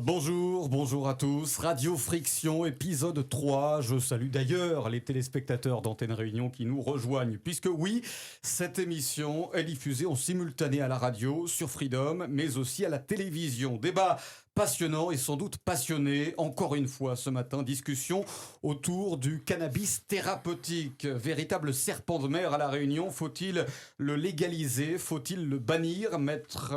Bonjour à tous. Radio Friction, épisode 3. Je salue d'ailleurs les téléspectateurs d'Antenne Réunion qui nous rejoignent. Puisque oui, cette émission est diffusée en simultané à la radio, sur Freedom, mais aussi à la télévision. Débat passionnant et sans doute passionné. Encore une fois ce matin, discussion autour du cannabis thérapeutique. Véritable serpent de mer à La Réunion. Faut-il le légaliser? Faut-il le bannir? Mettre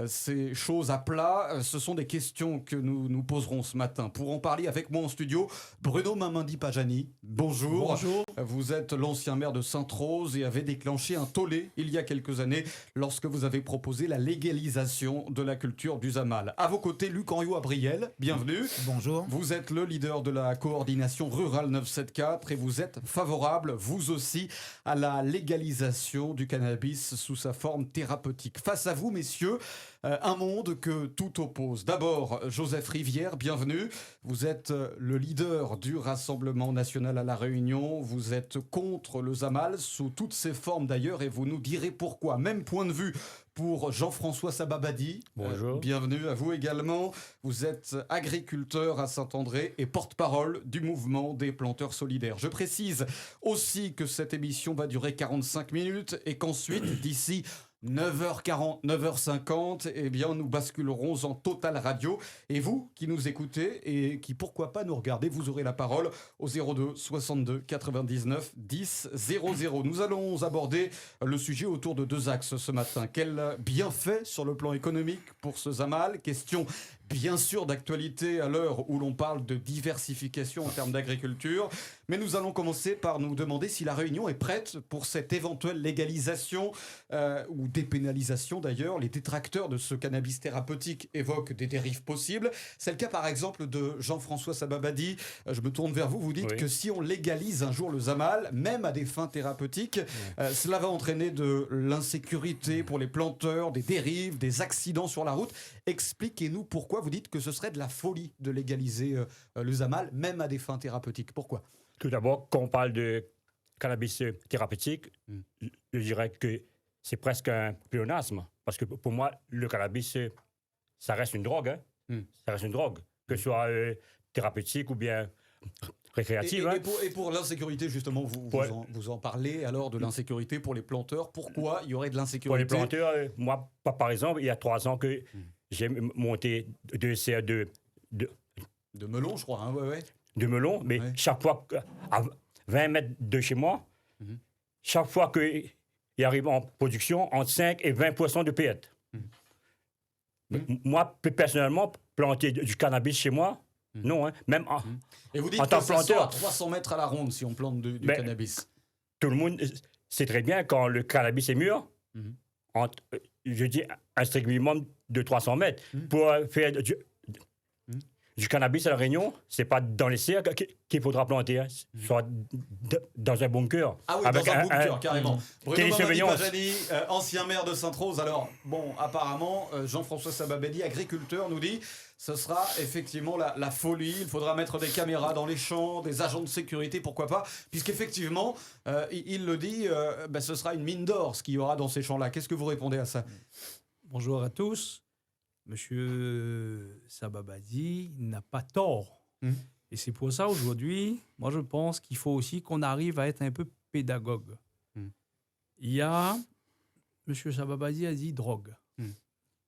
ces choses à plat? Ce sont des questions que nous poserons ce matin. Pour en parler avec moi en studio, Bruno Mamandi-Pajani. Bonjour. Bonjour. Vous êtes l'ancien maire de Sainte-Rose et avez déclenché un tollé il y a quelques années lorsque vous avez proposé la légalisation de la culture du Zamal. À vos côtés, Luc Henriot-Abriel, bienvenue. Bonjour. Vous êtes le leader de la coordination rurale 974 et vous êtes favorable, vous aussi, à la légalisation du cannabis sous sa forme thérapeutique. Face à vous, messieurs, un monde que tout oppose. D'abord, Joseph Rivière, bienvenue. Vous êtes le leader du Rassemblement national à La Réunion. Vous êtes contre le Zamal, sous toutes ses formes d'ailleurs, et vous nous direz pourquoi. Même point de vue pour Jean-François Sababadi. Bonjour. Bienvenue à vous également. Vous êtes agriculteur à Saint-André et porte-parole du mouvement des planteurs solidaires. Je précise aussi que cette émission va durer 45 minutes et qu'ensuite, d'ici 9h40, 9h50, eh bien, nous basculerons en Total Radio. Et vous qui nous écoutez et qui, pourquoi pas, nous regardez, vous aurez la parole au 02 62 99 10 00. Nous allons aborder le sujet autour de deux axes ce matin. Quel bienfait sur le plan économique pour ce Zamal? Question bien sûr d'actualité à l'heure où l'on parle de diversification en termes d'agriculture. Mais nous allons commencer par nous demander si La Réunion est prête pour cette éventuelle légalisation ou dépénalisation d'ailleurs. Les détracteurs de ce cannabis thérapeutique évoquent des dérives possibles. C'est le cas par exemple de Jean-François Sababadi. Je me tourne vers vous. Vous dites que si on légalise un jour le Zamal, même à des fins thérapeutiques, cela va entraîner de l'insécurité pour les planteurs, des dérives, des accidents sur la route. Expliquez-nous pourquoi vous dites que ce serait de la folie de légaliser le Zamal, même à des fins thérapeutiques. Pourquoi? Tout d'abord, quand on parle de cannabis thérapeutique, je dirais que c'est presque un pléonasme. Parce que pour moi, le cannabis, ça reste une drogue. Ça reste une drogue. Que ce soit thérapeutique ou bien récréative. Et pour l'insécurité, justement, vous en parlez alors de l'insécurité pour les planteurs. Pourquoi il y aurait de l'insécurité? Pour les planteurs, moi, par exemple, il y a 3 ans que j'ai monté 2 serres de melon, je crois. Hein, de melon, mais chaque fois, à 20 mètres de chez moi, chaque fois qu'il arrive en production, entre 5 et 20% de paillettes. Moi, personnellement, planter du cannabis chez moi, non, même et vous dites en tant que que planteur, à 300 mètres à la ronde si on plante du cannabis. Tout le monde sait très bien quand le cannabis est mûr, je dis un strict minimum de 300 mètres. Pour faire du cannabis à La Réunion, c'est pas dans les serres qu'il faudra planter, soit dans un bunker. Ah oui, dans un bunker, carrément. Bruno Mamandi-Pajani, ancien maire de Sainte-Rose. Alors, bon, apparemment, Jean-François Sababadi, agriculteur, nous dit ce sera effectivement la folie. Il faudra mettre des caméras dans les champs, des agents de sécurité, pourquoi pas, puisqu'effectivement, il le dit, ce sera une mine d'or ce qu'il y aura dans ces champs-là. Qu'est-ce que vous répondez à ça? Bonjour à tous. Monsieur Sababadi n'a pas tort. Et c'est pour ça, aujourd'hui, moi, je pense qu'il faut aussi qu'on arrive à être un peu pédagogue. Il y a... Monsieur Sababadi a dit drogue.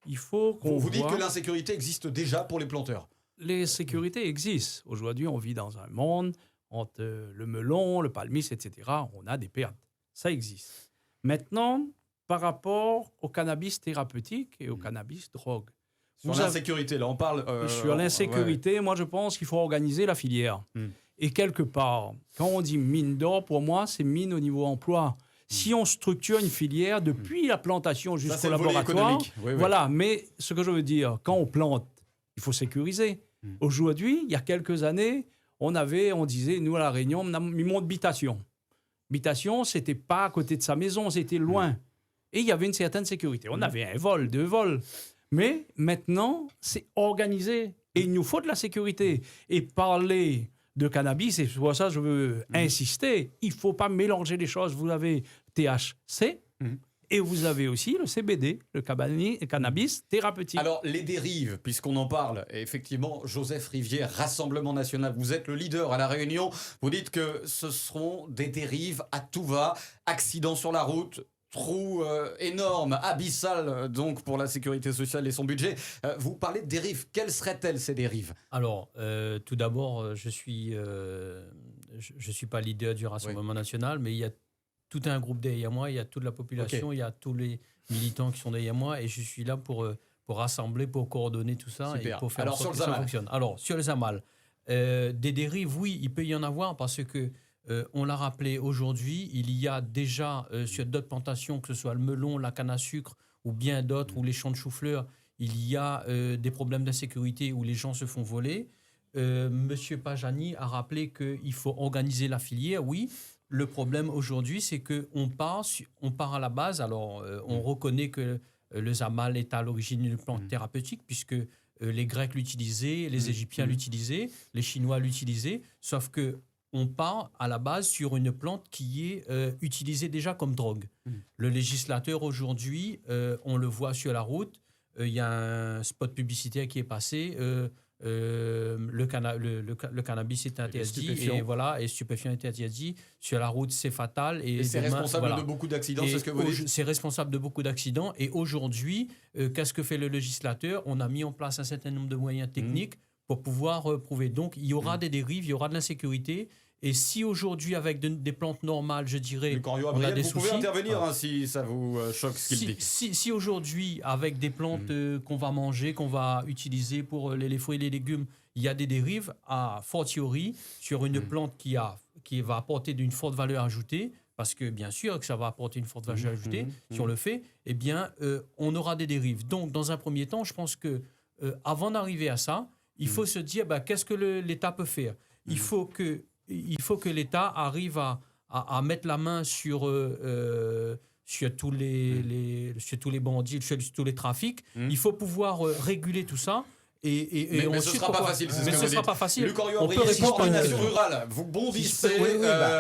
Il faut qu'on Vous dites que l'insécurité existe déjà pour les planteurs? Les sécurités existent. Aujourd'hui, on vit dans un monde, entre le melon, le palmis, etc., on a des pertes. Ça existe. Maintenant, par rapport au cannabis thérapeutique et au cannabis drogue. Sur l'insécurité, là, on parle... sur l'insécurité, moi, je pense qu'il faut organiser la filière. Et quelque part, quand on dit mine d'or, pour moi, c'est mine au niveau emploi. Si on structure une filière depuis la plantation jusqu'au laboratoire, voilà. Mais ce que je veux dire, quand on plante, il faut sécuriser. Aujourd'hui, il y a quelques années, on disait, nous à La Réunion, on a mis mon habitation. Habitation, c'était pas à côté de sa maison, c'était loin. Et il y avait une certaine sécurité. On avait un vol, 2 vols. Mais maintenant, c'est organisé. Et il nous faut de la sécurité. Et parler de cannabis, et c'est pour ça que je veux insister, il ne faut pas mélanger les choses. Vous avez THC Et vous avez aussi le CBD, le cannabis thérapeutique. Alors, les dérives, puisqu'on en parle, et effectivement, Joseph Rivière, Rassemblement National, vous êtes le leader à La Réunion. Vous dites que ce seront des dérives à tout va, accidents sur la route, trou énorme, abyssal donc pour la sécurité sociale et son budget. Vous parlez de dérives. Quelles seraient-elles ces dérives? Alors, tout d'abord, je suis pas leader du Rassemblement national, mais il y a tout un groupe derrière moi, il y a toute la population, il y a tous les militants qui sont derrière moi, et je suis là pour rassembler, pour coordonner tout ça. Super. Et pour faire Alors, en sorte sur le que ça Zamal. fonctionne. Alors, sur le Zamal, des dérives, oui, il peut y en avoir parce que on l'a rappelé aujourd'hui, il y a déjà sur d'autres plantations, que ce soit le melon, la canne à sucre ou bien d'autres, ou les champs de chou-fleur, il y a des problèmes d'insécurité où les gens se font voler. Monsieur Pajani a rappelé qu'il faut organiser la filière, oui. Le problème aujourd'hui, c'est qu'on part à la base. Alors, on reconnaît que le Zamal est à l'origine d'une plante thérapeutique, puisque les Grecs l'utilisaient, les Égyptiens l'utilisaient, les Chinois l'utilisaient, sauf que on part à la base sur une plante qui est utilisée déjà comme drogue. Le législateur aujourd'hui, on le voit sur la route, il y a un spot publicitaire qui est passé, le cannabis est interdit et voilà, et stupéfiant est interdit sur la route, c'est fatal et c'est demain, responsable voilà. de beaucoup d'accidents, c'est ce que vous dites? C'est responsable de beaucoup d'accidents, et aujourd'hui, qu'est-ce que fait le législateur? On a mis en place un certain nombre de moyens techniques pour pouvoir prouver. Donc il y aura des dérives, il y aura de l'insécurité. Et si aujourd'hui, avec des plantes normales, je dirais, on a des vous soucis... pouvez intervenir si ça vous choque ce qu'il dit. Si aujourd'hui, avec des plantes qu'on va manger, qu'on va utiliser pour les fruits et les légumes, il y a des dérives, à fortiori, sur une plante qui va apporter d'une forte valeur ajoutée, parce que bien sûr que ça va apporter une forte valeur ajoutée, si on le fait, eh bien, on aura des dérives. Donc, dans un premier temps, je pense que avant d'arriver à ça, il faut se dire, qu'est-ce que l'État peut faire? Il faut que l'État arrive à mettre la main sur tous les bandits, sur tous les trafics. Il faut pouvoir réguler tout ça. Mais ce ne sera pas facile. Mais ce ne sera pas facile. Luc Orion-Abrier, coordination rurale. Vous bondissez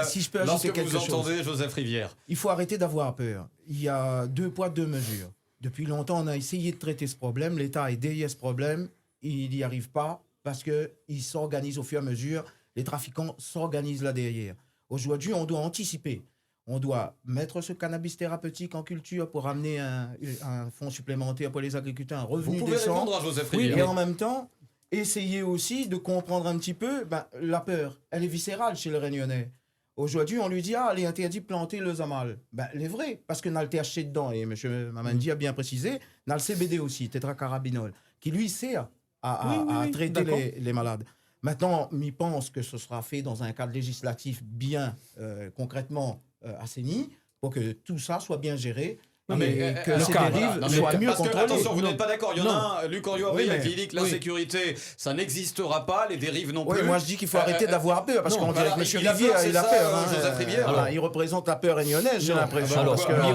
si je peux ajouter lorsque quelque vous chose. entendez Joseph Rivière. Il faut arrêter d'avoir peur. Il y a 2 poids, 2 mesures. Depuis longtemps, on a essayé de traiter ce problème. L'État est derrière ce problème. Il n'y arrive pas parce qu'il s'organise au fur et à mesure. Les trafiquants s'organisent là derrière. Aujourd'hui, on doit anticiper. On doit mettre ce cannabis thérapeutique en culture pour amener un fonds supplémentaire pour les agriculteurs, un revenu Vous pouvez décent. répondre à Joseph Oui, Rivière. et en même temps, essayer aussi de comprendre un petit peu la peur. Elle est viscérale chez le Réunionnais. Aujourd'hui, on lui dit « il est interdit de planter le Zamal ». Elle est vraie, parce qu'on a le THC dedans, et M. Mamandi a bien précisé, on a le CBD aussi, tétracarabinol, qui lui sert à traiter les malades. Maintenant, m'y pense que ce sera fait dans un cadre législatif bien concrètement assaini pour que tout ça soit bien géré. Que ces dérives soient mieux contrôlées. Attention, vous n'êtes pas d'accord. Il y en a un, Luc Orion-Abrier, qui dit que l'insécurité, ça n'existera pas, les dérives non plus. Oui, moi je dis qu'il faut arrêter d'avoir peur, parce qu'on dirait que M. Rivière, il a peur. Joseph Rivière. Il représente la peur réunionnaise, j'ai l'impression. Mais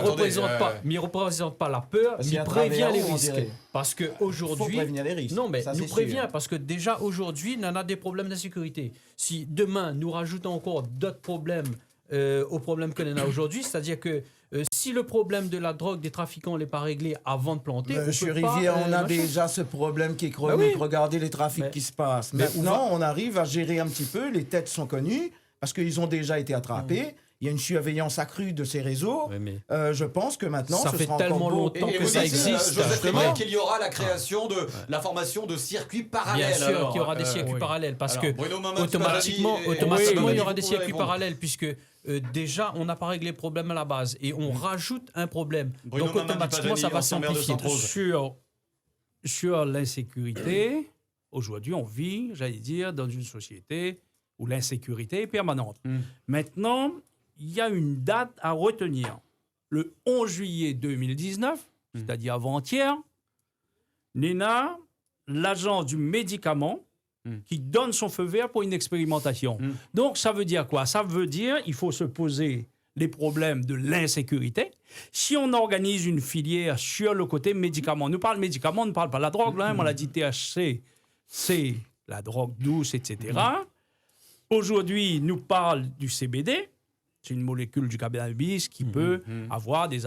il ne représente pas la peur, il prévient les risques. Parce qu'aujourd'hui... Il faut prévenir les risques. Non, mais nous prévient, parce que déjà aujourd'hui, on a des problèmes d'insécurité. Si demain, nous rajoutons encore d'autres problèmes aux problèmes que l'on a aujourd'hui, c'est-à-dire que si le problème de la drogue des trafiquants n'est pas réglé avant de planter... Monsieur Rivière, on a déjà ce problème qui est chronique. Regardez les trafics qui se passent. Maintenant, on arrive à gérer un petit peu. Les têtes sont connues parce qu'ils ont déjà été attrapés. Il y a une surveillance accrue de ces réseaux. Je pense que maintenant, ça fait tellement longtemps que ça existe. Joseph Rivière, qu'il y aura la création de la formation de circuits parallèles. Bien sûr qu'il y aura des circuits parallèles, parce que automatiquement, il y aura des circuits parallèles, puisque déjà, on n'a pas réglé le problème à la base et on rajoute un problème. Donc automatiquement, ça va s'amplifier. Sur l'insécurité, aujourd'hui, on vit, j'allais dire, dans une société où l'insécurité est permanente. Maintenant, il y a une date à retenir. Le 11 juillet 2019, c'est-à-dire avant-hier, Nena, l'agence du médicament, qui donne son feu vert pour une expérimentation. Donc, ça veut dire quoi? Ça veut dire qu'il faut se poser les problèmes de l'insécurité. Si on organise une filière sur le côté médicaments, nous parle médicaments, on ne parle pas de la drogue, là, on l'a dit THC, c'est la drogue douce, etc. Aujourd'hui, nous parle du CBD. C'est une molécule du cannabis qui peut avoir des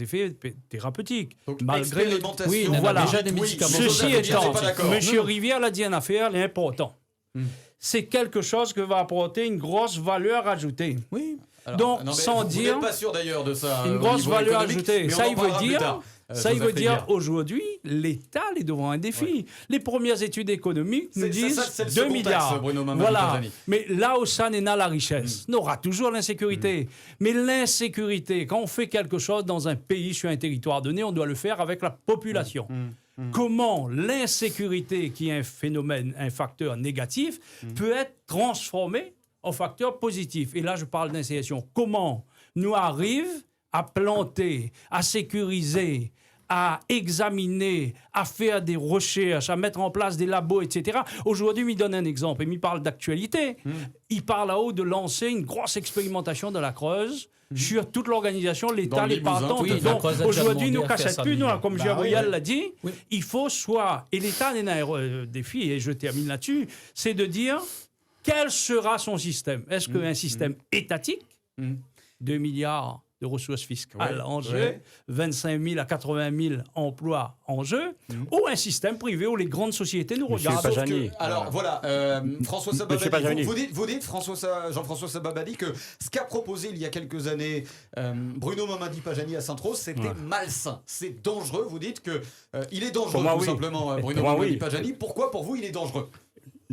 effets thérapeutiques. Donc, Malgré expérimentation. Oui, on a voilà. déjà des médicaments. Ceci Rivière, étant, c'est pas d'accord. M. Rivière l'a dit en affaire, l'important. C'est quelque chose que va apporter une grosse valeur ajoutée. Oui. Alors, Donc, non, mais sans vous dire- n'êtes pas sûr d'ailleurs de ça. Une au grosse niveau valeur économique, ajoutée. mais on Ça, en il veut parlera plus dire, tard. ça, il Joseph veut dire Rivière. aujourd'hui, l'État est devant un défi. Les premières études économiques nous C'est disent ça, c'est le 2 second axe, milliards. Bruno Mamadi Voilà. Pajani. Mais là où ça n'est pas la richesse, on aura toujours l'insécurité. Mais l'insécurité, quand on fait quelque chose dans un pays, sur un territoire donné, on doit le faire avec la population. Comment l'insécurité, qui est un phénomène, un facteur négatif, peut être transformé en facteur positif. Et là, je parle d'insécurité. Comment nous arrive à planter, à sécuriser, à examiner, à faire des recherches, à mettre en place des labos, etc. Aujourd'hui, il me donne un exemple. Il me parle d'actualité. Il parle là-haut de lancer une grosse expérimentation de la Creuse sur toute l'organisation, l'État, Dans le les Limousin, partants. tout à fait. Donc, La Creuse a déjà aujourd'hui, demandé nous à faire cachons ça, plus, nous, lui. comme Bah Jean-Royal oui. l'a dit, il faut soit, et l'État est un défi, et je termine là-dessus, c'est de dire quel sera son système. Est-ce qu'un système étatique, 2 milliards de ressources fiscales en jeu, 25 000 à 80 000 emplois en jeu, ou un système privé où les grandes sociétés nous Monsieur regardent. Sauf Pajani. que- alors voilà, François Monsieur Sababadi, Pajani. vous dites Jean-François Sababadi que ce qu'a proposé il y a quelques années Bruno Mamadi Pajani à Sainte-Rose, c'était malsain, c'est dangereux. Vous dites que il est dangereux Pour moi, tout oui. simplement, Bruno Pour moi, Mamadi oui. Pajani. Pourquoi pour vous il est dangereux?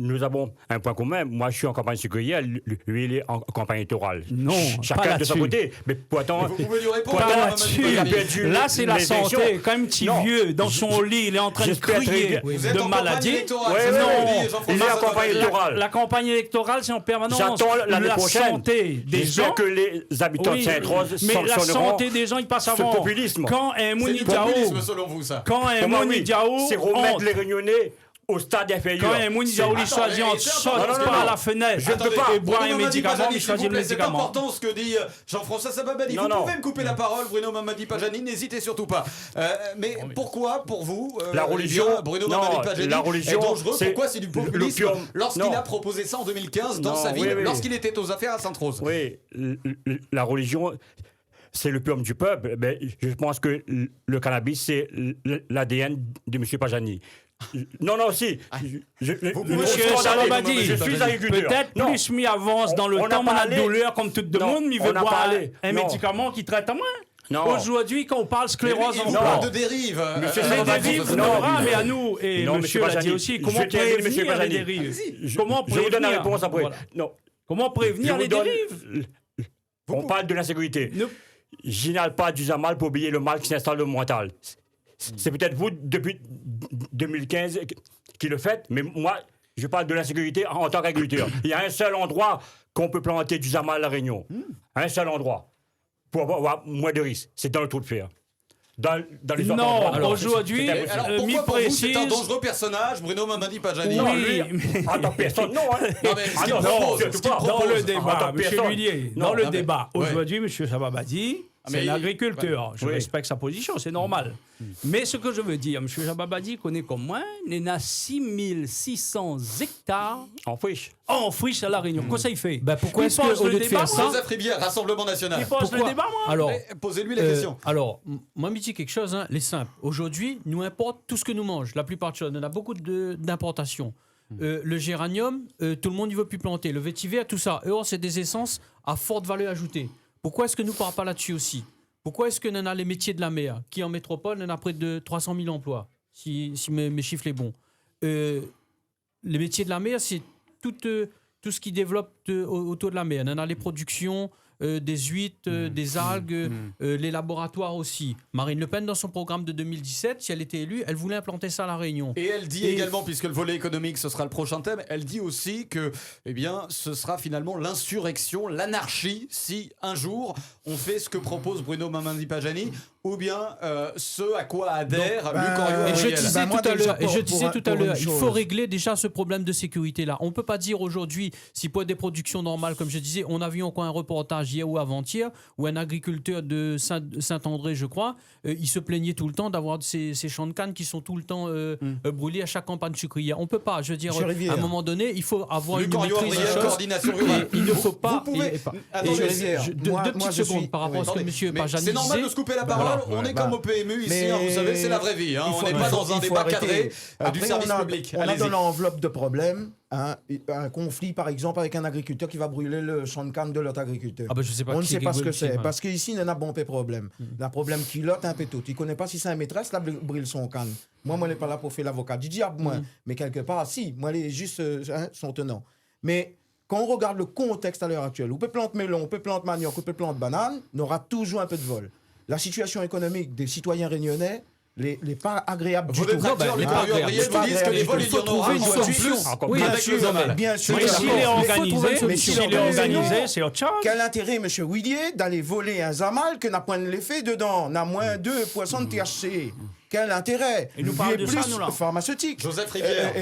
Nous avons un point commun. Moi, je suis en campagne sécurière. Lui, il est en campagne électorale. Non, pas Chacun de son là-dessus. côté. Mais pourtant, Vous pouvez lui répondre. Pas Bruno là-dessus. Mamadi Il a Pajani. perdu Là, c'est la les santé. élections. Quand un petit Non. vieux, dans son lit, il est en train de J'espère crier très- Vous êtes de en campagne maladie. électorale, Ouais, c'est ouais, ça, ouais. on dit, Il est Jean-François en campagne Sababadi. électorale. La campagne électorale, c'est en permanence. J'attends l'année la prochaine. santé des J'espère gens. que les habitants Oui, de Sainte-Rose mais la sanctionneront santé des gens, ils passent ce avant. populisme. Quand un C'est Mouni du Diao, populisme selon vous ça. quand un Pour moi, Mouni oui. Diao C'est remettre entre, les Réunionnais au stade inférieur. quand un Mouni Diao lui Attends, choisit mais entre c'est sortir important, par non. la fenêtre Je ne peux pas. et boire Bruno un Mamadi médicament, Pajani, il s'il choisit vous le plaît, c'est médicament. important ce que dit Jean-François Sababadi. Non, Vous non. pouvez me couper la parole, Bruno Mamadi Pajani, n'hésitez surtout pas. Mais pourquoi, pour vous, La religion- eh bien, Bruno non, Mamadi Pajani la religion, est dangereux? c'est Pourquoi c'est du populisme l'opium. lorsqu'il Non. a proposé ça en 2015 dans Non, sa ville, oui, oui. lorsqu'il était aux affaires à Sainte-Rose? Oui, la religion, c'est l'opium du peuple. Mais je pense que le cannabis, c'est l'ADN de M. Pajani. Non, non, si. Vous pouvez- Monsieur Bruno Sababadi, je suis agriculteur. peut-être Non. plus m'y avance dans le On a temps, on a parlé- douleur comme tout le Non, monde, mais il on veut a boire parlé. un Non. médicament qui traite à moins. Non. Aujourd'hui, quand on parle Mais sclérose il en vous Non. parle de dérive. Monsieur les Sababadi, dérives, non. on verra, mais à nous, et Non, monsieur monsieur l'a dit Pajani, aussi, je comment termine, monsieur prévenir les Pajani. dérives? Comment Je vous donne la prévenir? réponse après. Voilà. Non. Comment Je prévenir vous les donne- dérives? On parle de l'insécurité. Nous- J'inhale pas du mal pour oublier le mal qui s'installe dans le mental. C'est peut-être vous, depuis 2015, qui le faites, mais moi, je parle de l'insécurité en tant qu'agriculteur. Il y a un seul endroit qu'on peut planter du zamal à La Réunion. Un seul endroit. Pour avoir moins de risques. C'est dans le trou de fer. Dans les autres Non, endroits. alors, aujourd'hui, c'est Et impossible. alors mi pourquoi pour vous c'est un précise- dangereux personnage, Bruno Mamadi Pajani? Non, Oui, lui, mais- en tant que personne, non. Hein. Non, mais ce qu'il non, propose, surtout ce qu'il pas. propose. Dans le En tant débat, que monsieur personne. Lullier, Non, dans le mais- débat, ouais. aujourd'hui, monsieur Sababadi, c'est mais un il- agriculteur. Je Oui. respecte sa position, c'est normal. Mais ce que je veux dire, monsieur Sababadi connaît comme moi, il y a 6600 hectares En friche. en friche à La Réunion. Qu'est-ce qu'il fait? Ben, pourquoi Il est-ce pose qu'au le lieu de débat, faire ça, moi. Joseph Rivière, Rassemblement National. Il pose le Pourquoi débat, moi. Alors, Mais posez-lui la question. Alors, moi, je me dis quelque chose, hein, les simples. Aujourd'hui, nous importe tout ce que nous mangeons. La plupart de choses, on a beaucoup d'importations. Le géranium, tout le monde ne veut plus planter. Le vétiver, tout ça. Or, c'est des essences à forte valeur ajoutée. Pourquoi est-ce que nous ne parlons pas là-dessus aussi? Pourquoi est-ce que nous avons les métiers de la mer, qui en métropole, on a près de 300 000 emplois, si mes chiffres sont bons. Les métiers de la mer, c'est tout ce qui développe autour de la mer. On a les productions, des huîtres, des algues, les laboratoires aussi. Marine Le Pen, dans son programme de 2017, si elle était élue, elle voulait implanter ça à La Réunion. Et elle dit Et- également, puisque le volet économique, ce sera le prochain thème, elle dit aussi que eh bien, ce sera finalement l'insurrection, l'anarchie, si un jour on fait ce que propose Bruno Mamadi Pajani. ou bien ce à quoi adhère Donc, Luc Henriot Et je Gabriel. disais moi, tout à déjà, l'heure, pour une il faut chose. régler déjà ce problème de sécurité-là. On ne peut pas dire aujourd'hui, si pour des productions normales, comme je disais, on a vu encore un reportage hier ou avant-hier, où un agriculteur de Saint-André, je crois, il se plaignait tout le temps d'avoir ces champs de canne qui sont tout le temps brûlés à chaque campagne sucrière. On ne peut pas, je veux dire, Monsieur Rivière. à un moment donné, il faut avoir Luc une Henriot maîtrise des Gabriel, choses. coordination rurale. Et il ne faut pas... Vous pouvez- et- Attendez, et- Rivière, deux moi, petites je secondes suis- par rapport à ce que Attendez, M. mais Pajani c'est normal disait. de se couper la parole. Voilà, on est bah, comme au PMU ici, mais vous savez, c'est la vraie vie. il On faut- n'est il pas faut- dans un il faut débat arrêter. cadré du Après, service on a, public. On a Allez-y. dans l'enveloppe de problèmes un conflit, par exemple, avec un agriculteur qui va brûler le champ de canne de l'autre agriculteur. Ah ben, je sais pas On ne qui sait pas ce que rigole, c'est. qui- Parce qu'ici, il y en a bon peu problème. Il y a un problème qui lotte un peu tout. Il ne connaît pas si c'est un maîtresse, là, brûle son canne. Moi, je n'ai pas là pour faire l'avocat du diable, moi. Mais quelque part, si. Moi, les juste sont tenants. Mais quand on regarde le contexte à l'heure actuelle, on peut planter melon, on peut planter manioc, on peut planter banane, on aura toujours un peu de vol. La situation économique des citoyens réunionnais, les pas agréables du Vos tout. détracteurs, Luc Henriot Gabriel, vous disent que les vols, il y en aura une encore solution. plus Encore Oui, plus. avec le Zamal. Bien sûr. Mais s'il est d'accord. organisé, Mais s'il s'il est organisé, c'est autre chose. Quel intérêt, M. Willier, d'aller voler un Zamal que n'a point de l'effet dedans, n'a moins 2 poissons de THC? Quel intérêt? Il nous Lui parle est de plus ça, nous, là. pharmaceutique, Joseph Rivière.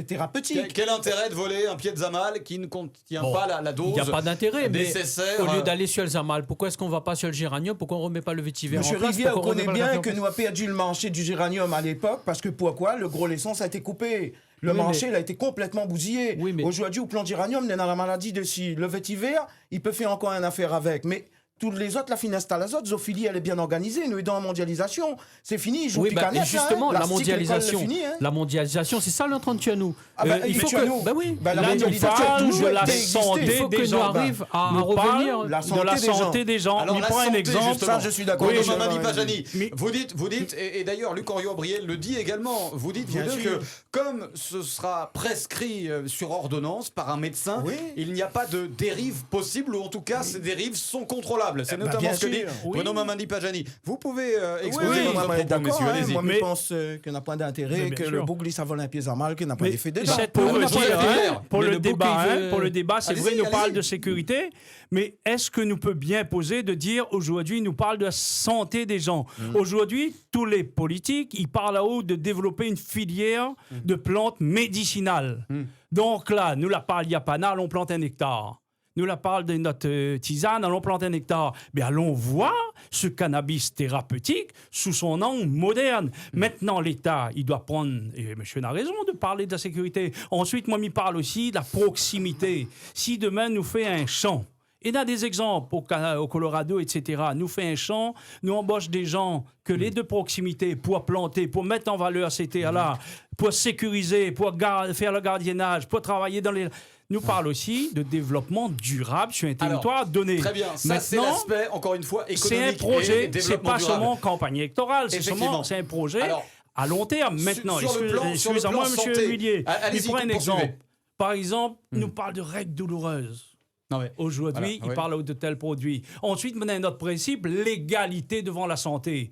thérapeutique. Quel intérêt de voler un pied de Zamal qui ne contient Bon, pas la dose Il n'y a pas d'intérêt, mais nécessaire au lieu d'aller sur le Zamal, pourquoi est-ce qu'on ne va pas sur le géranium? Pourquoi on ne remet pas le vétiver en Monsieur place? Rivière Pourquoi on connaît remet pas le bien café en que place nous avons perdu le marché du géranium à l'époque parce que pourquoi? Le gros l'essence a été coupé. Le Oui, marché mais- il a été complètement bousillé. Oui, mais- Aujourd'hui, au plan de géranium, il y a la maladie dessus. Le vétiver, il peut faire encore une affaire avec. Mais toutes les autres, la finesse à l'azote, Zophilie, elle est bien organisée. Nous, dans la mondialisation, c'est fini. Ils jouent Oui, plus bah, qu'à et net, justement, hein. la L'article, l'école, mondialisation, c'est fini, hein. la mondialisation, c'est ça l'entrant de nous. Ah bah, il faut mais tu as nous. que, bah oui, Bah, la Là, nous mondialisation a parle toujours de la été santé existée. il faut des que nous gens. arrive à Nous revenir. parle La de santé la des gens. santé des gens. Alors Nous la prend un santé, exemple. justement. Ça, je suis d'accord. Oui, Oui, Mamadi je- Pajani, Mais- vous dites, et d'ailleurs Luc Henriot Gabriel le dit également, vous dites vous Bien deux sûr. que comme ce sera prescrit sur ordonnance par un médecin, Oui. il n'y a pas de dérive possible, ou en tout cas ces dérives sont contrôlables. C'est Bah, notamment bien ce que dit sûr. Bruno Mamadi Pajani. Vous pouvez exposer Oui, votre moi, propos, d'accord, messieurs, hein. allez-y. Moi, Mais- je pense qu'il n'a pas d'intérêt, Mais que bien le sûr. bougli, ça vole un pied à mal, qu'il n'a pas Mais d'effet dedans. cette Pour pour le le dire, dire, Rivière. pour Mais le le bouc, débat, il hein, veut- pour le débat, c'est Allez-y, vrai, il nous parle allez-y. de sécurité, mais est-ce que nous peut bien poser de dire aujourd'hui, il nous parle de la santé des gens. Aujourd'hui, tous les politiques, ils parlent là-haut de développer une filière de plantes médicinales. Donc là, nous la parle Yapana, allons planter un hectare. Nous la parle de notre tisane, allons planter un hectare. Mais allons voir ce cannabis thérapeutique sous son angle moderne. Maintenant, l'État, il doit prendre, et monsieur a raison de parler de la sécurité. Ensuite, moi, il parle aussi de la proximité. Si demain, nous fait un champ, et il y a des exemples au Colorado, etc. Nous fait un champ, nous embauche des gens que les de proximité pour planter, pour mettre en valeur ces terres-là, pour sécuriser, pour faire le gardiennage, pour travailler dans les... Nous parle aussi de développement durable sur un territoire donné. Très bien, ça c'est Maintenant, l'aspect, encore une fois, c'est un économique et projet, c'est développement pas durable. seulement campagne électorale, Effectivement. c'est un projet Alors, à long terme. Maintenant, sur le plan excusez-moi, monsieur santé, Villiers, allez-y, il prend un poursuivez. exemple. Par exemple, il nous parle de règles douloureuses. Non, mais- Aujourd'hui, Voilà, il oui. parle de tels produits. Ensuite, maintenant, un autre principe, l'égalité devant la santé.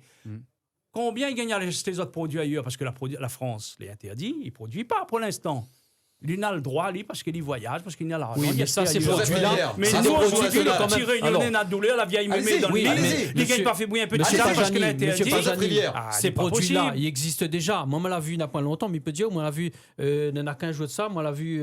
Combien il gagne à acheter les autres produits ailleurs? Parce que la France les interdit, il ne produit pas pour l'instant. Il a le droit, lui, parce qu'il y voyage, parce qu'il y a l'argent. Oui, il mais achète ça, ces ailleurs. Joseph produits-là, Rivière. Mais Ça, nous, c'est aujourd'hui, produit le national. petit réunionnais n'a douleur, la vieille mémé Allez-y, dans le oui, lit. allez-y. Il ne gagne Monsieur- pas fait bouillir un peu de Monsieur chat parce qu'il a Pajani, interdit. Monsieur Pajani, Rivière. Ah, ces c'est pas produits-là, possible. ils existent déjà. Moi, on l'a vu il n'y a pas longtemps, mais il peut dire, moi, on l'a vu, il n'y en a qu'un jour de ça, moi, on l'a vu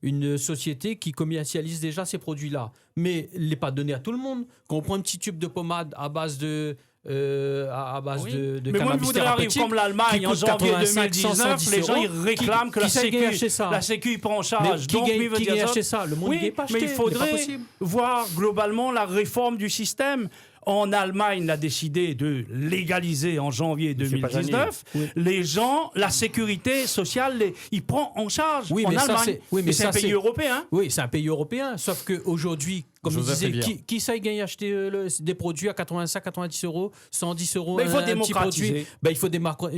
une société qui commercialise déjà ces produits-là. Mais il n'est pas donné à tout le monde. Quand on prend un petit tube de pommade à base de Oui. de Mais moi, je cannabis voudrais arriver thérapeutique, comme l'Allemagne qui en coûte janvier 85, 2019, les gens ils réclament que la qui gagne acheter Sécu, ça? la Sécu prend en Mais charge. qui Donc, gagne- lui veut qui dire gagne ça. acheter ça? Le monde Oui, ne gagne pas mais il acheter. C'est pas faudrait possible. voir globalement la réforme du système. En Allemagne, il a décidé de légaliser en janvier Monsieur 2019. Pajani. Les gens, la sécurité sociale, il prend en charge Oui, en mais ça, Allemagne. c'est- oui, mais Et c'est ça, un pays c'est- européen. Oui, c'est un pays européen, sauf qu'aujourd'hui, comme je Joseph disais, Rivière. qui ça gagne acheter des produits à 85, 90 euros, 110 euros, Mais il faut un petit démocratiser. produit. Ben, il faut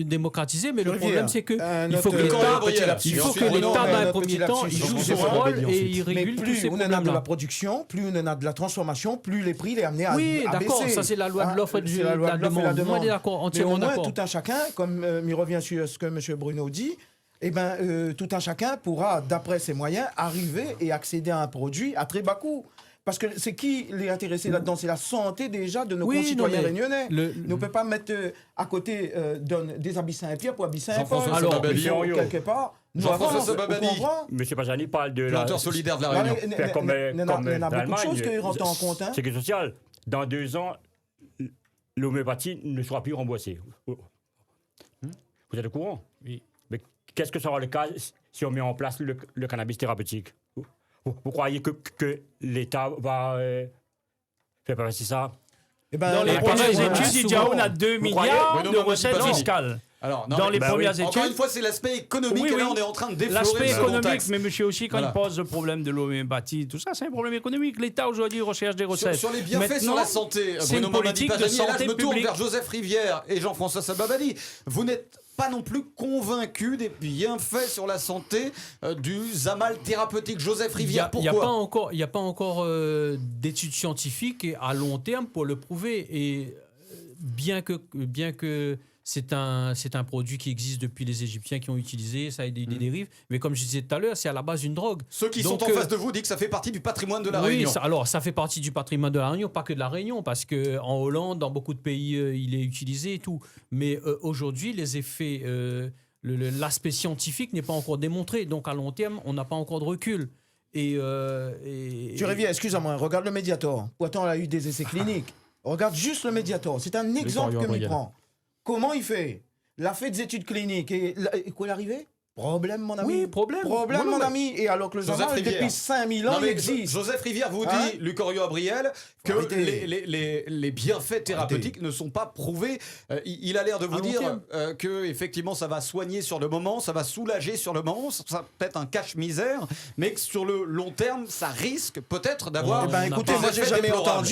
démocratiser, mais le Rivière, problème, c'est que un il faut autre- que Luc Henriot l'État, Gabriel, lapsus. il faut ensuite, que Bruno, l'État, mais dans un notre premier petit temps, lapsus. il joue Ensuite, ce Joseph rôle Rivière, et ensuite. il Mais régule tous plus ces on en a de problèmes-là. la production, plus on en a de la transformation, plus les prix les amener à Oui, à d'accord, baisser. ça c'est la loi de l'offre et c'est de la loi la de l'offre et la demande. Moi, demande. d'accord, Mais au entièrement moins, d'accord. tout un chacun, comme il revient sur ce que M. Bruno dit, eh ben, tout un chacun pourra, d'après ses moyens, arriver et accéder à un produit à très bas coût. Parce que c'est qui les intéressés là-dedans? C'est la santé déjà de nos Oui, concitoyens non, mais réunionnais. le- On ne peut pas mettre à côté des Abysses Saint-Pierre pour Abysses Jean-François Saint-Paul. Alors, Sababali, Monsieur quelque part. nous Jean-François avons- Sababali. on comprend. M. Pajani parle de la planteur solidaire de la Réunion. Il y faire comme en a beaucoup de l'Allemagne. choses qui rentrent en compte. Hein. Sécurité sociale. Dans 2 ans, l'homéopathie ne sera plus remboursée. Vous êtes au courant? Oui. Mais qu'est-ce que sera le cas si on met en place le cannabis thérapeutique? Vous croyez que l'État va faire passer ça? Eh ben, Dans les premières premières études, études, il y a 2 Vous croyez? milliards Oui, non, de mais on dit recettes pas non. fiscales. Alors, non, Dans mais- les bah premières oui. études. Encore une fois, c'est l'aspect économique Oui, et là, oui. on est en train de déflorer L'aspect le second économique, axe. mais monsieur aussi, quand Voilà. il pose le problème de l'homéopathie, tout ça, c'est un problème économique. L'État aujourd'hui recherche des Sur, recettes. sur les bienfaits Maintenant, sur la santé, c'est Bruno une Mamadi politique de Pajani, et là je santé me tourne publique. vers Joseph Rivière et Jean-François Sababali. Vous n'êtes pas non plus convaincu des bienfaits sur la santé du Zamal thérapeutique. Joseph Rivière, Il n'y a pourquoi pas encore d'études scientifiques à long terme pour le prouver. Et bien que c'est un produit qui existe depuis les Égyptiens qui ont utilisé, ça a des dérives. Mais comme je disais tout à l'heure, c'est à la base d'une drogue. Ceux qui Donc, sont en face de vous disent que ça fait partie du patrimoine de la Réunion. Alors ça fait partie du patrimoine de la Réunion, pas que de la Réunion, parce qu'en Hollande, dans beaucoup de pays, il est utilisé et tout. Mais aujourd'hui, les effets, l'aspect scientifique n'est pas encore démontré. Donc à long terme, on n'a pas encore de recul. Tu reviens, excuse-moi, regarde le Mediator. Pourtant, il a eu des essais cliniques. Regarde juste le Mediator. C'est un exemple que il prend. Comment il fait? Il a fait des études cliniques. Et quoi est arrivé? Problème, mon ami. Oui, problème. Problème, Oui, mon mais- ami. Et alors que le Joseph Zamal, Rivière. depuis 5000 ans, Non, il mais existe. Joseph Rivière vous dit, Hein Lucorio Abriel, que Arrêtez. les bienfaits thérapeutiques ne sont pas prouvés. Il a l'air de vous long dire terme. que effectivement ça va soigner sur le moment, ça va soulager sur le moment, ça peut-être un cache-misère, mais que sur le long terme, ça risque peut-être d'avoir. Eh ben, écoutez, des moi, j'ai effets jamais déplorables.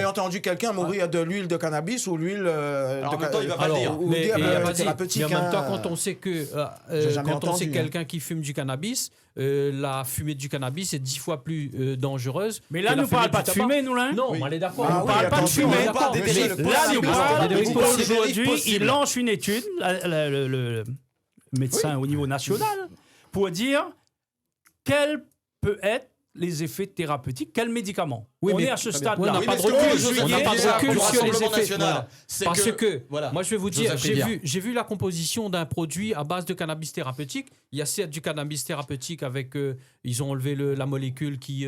entendu, quelqu'un mourir de l'huile de cannabis ou l'huile en même temps, il va pas le dire. ou Mais, des mais herbes vas-y, thérapeutiques. mais en même temps, hein. quand on sait que J'ai jamais quand on sait entendu, quelqu'un qui fume du cannabis, la fumée du cannabis est 10 fois plus dangereuse. Mais là, que la nous parle fumée pas du de tabac. fumer, nous, là. Non, Oui. on est d'accord. Ah On oui, parle pas de attention, fumer. on parle des Là, dérives nous Là, nous possibles. parle, Des dérives possibles. aujourd'hui, possibles. il lance une étude, le médecin au niveau national, pour dire quels peuvent être les effets thérapeutiques, quels médicaments. Oui, on mais- est à ce on stade-là. n'a Oui, pas mais de ce que recul. dit Joseph On n'a pas de Rivière recul du sur les Rassemblement effets. national, Voilà. c'est Parce que, voilà, moi, je vais vous dire, Joseph Rivière. j'ai vu la composition d'un produit à base de cannabis thérapeutique. Il y a certes du cannabis thérapeutique avec, ils ont enlevé la molécule qui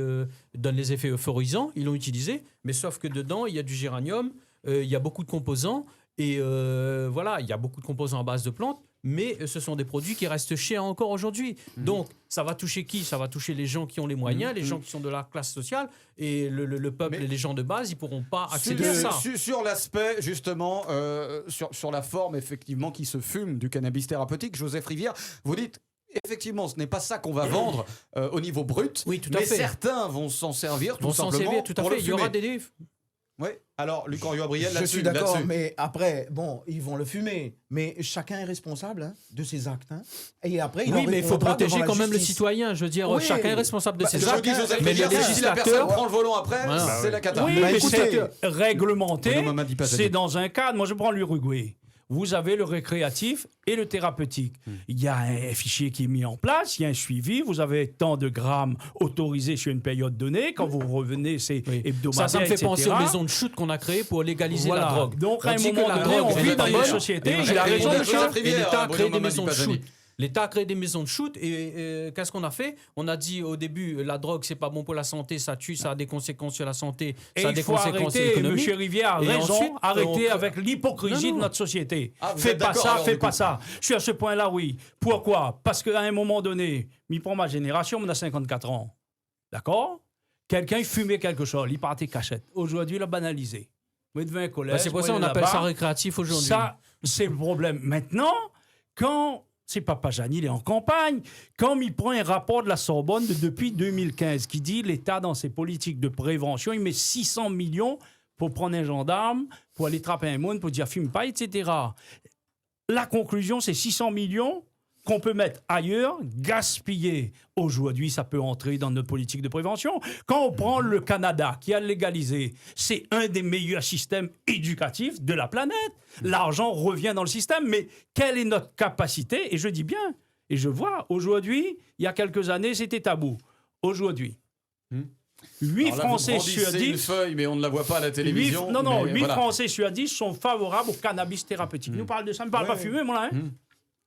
donne les effets euphorisants, ils l'ont utilisé, mais sauf que dedans, il y a du géranium, il y a beaucoup de composants, et voilà, il y a beaucoup de composants à base de plantes, mais ce sont des produits qui restent chers encore aujourd'hui. Donc, ça va toucher qui? Ça va toucher les gens qui ont les moyens, les gens qui sont de la classe sociale, et le peuple Mais- et les gens de base, ils pourront pas accéder à ça. Sur l'aspect, justement, sur la forme, effectivement, qui se fume du cannabis thérapeutique, Joseph Rivière, vous dites, effectivement, ce n'est pas ça qu'on va vendre au niveau brut, Oui, tout à mais fait. certains vont s'en servir, tout Vont s'en simplement, servir, tout à pour fait. le Il y aura fumer. des dérives. Oui, alors, Lucorio Abriel, Je là-dessus. suis d'accord, là-dessus. mais après, bon, ils vont le fumer. Mais chacun est responsable hein, de ses actes. Hein. Et après, Oui, mais il faut protéger quand même le citoyen. citoyen. Je veux dire, Oui. chacun est responsable de Bah, ses Je vous actes. dis, Joseph Mais Rivière, les si la personne législateurs- prend le volant après, Voilà. c'est la cata. Oui, Bah, mais écoutez, c'est réglementé. Bruno Mamadi Pajani. C'est dans un cadre. Moi, je prends l'Uruguay. Vous avez le récréatif et le thérapeutique. Il y a un fichier qui est mis en place, il y a un suivi. Vous avez tant de grammes autorisés sur une période donnée. Quand vous revenez, c'est Oui. hebdomadaire, Ça me fait etc. penser aux maisons de shoot qu'on a créées pour légaliser Voilà. la drogue. Donc, à un On dit que moment la donné, drogue, on c'est vit pas dans une bonne. société. Et Il a on raison, a le Joseph chef. Et Rivière, l'État a Bruno créé des Mamadi maisons de Pajani. shoot. L'État a créé des maisons de shoot et qu'est-ce qu'on a fait? On a dit au début, la drogue, c'est pas bon pour la santé, ça tue, ça a des conséquences sur la santé, Et ça a il des faut conséquences arrêter, économiques. M. Rivière a Et raison, ensuite, arrêter on- avec l'hypocrisie Non, de non. notre société. Ah, vous Fais êtes pas d'accord, ça, alors, fais du pas coup. ça. Je suis à ce point-là, oui. Pourquoi? Parce qu'à un moment donné, il prend ma génération, on a 54 ans. D'accord? Quelqu'un, il fumait quelque chose, il partait cachette. Aujourd'hui, il a banalisé. Vous devez un collège. Bah, c'est pour vous ça qu'on allez appelle là-bas. ça récréatif aujourd'hui. Ça, c'est le problème. Maintenant, quand c'est Papa Jani, il est en campagne, quand il prend un rapport de la Sorbonne depuis 2015 qui dit l'État, dans ses politiques de prévention, il met 600 millions pour prendre un gendarme, pour aller trapper un monde, pour dire fume pas, etc. La conclusion, c'est 600 millions qu'on peut mettre ailleurs, gaspiller. Aujourd'hui, ça peut entrer dans notre politique de prévention. Quand on prend le Canada, qui a légalisé, c'est un des meilleurs systèmes éducatifs de la planète. L'argent revient dans le système, mais quelle est notre capacité? Et je dis bien, et je vois, aujourd'hui, il y a quelques années, c'était tabou. Aujourd'hui, 8 Alors là, vous Français sur brandissez une 10. feuille, mais on ne la voit pas à la télévision. Non, mais 8 voilà. Français sur 10 sont favorables au cannabis thérapeutique. Nous parle de ça, ne parle pas fumer, moi, là. Hein.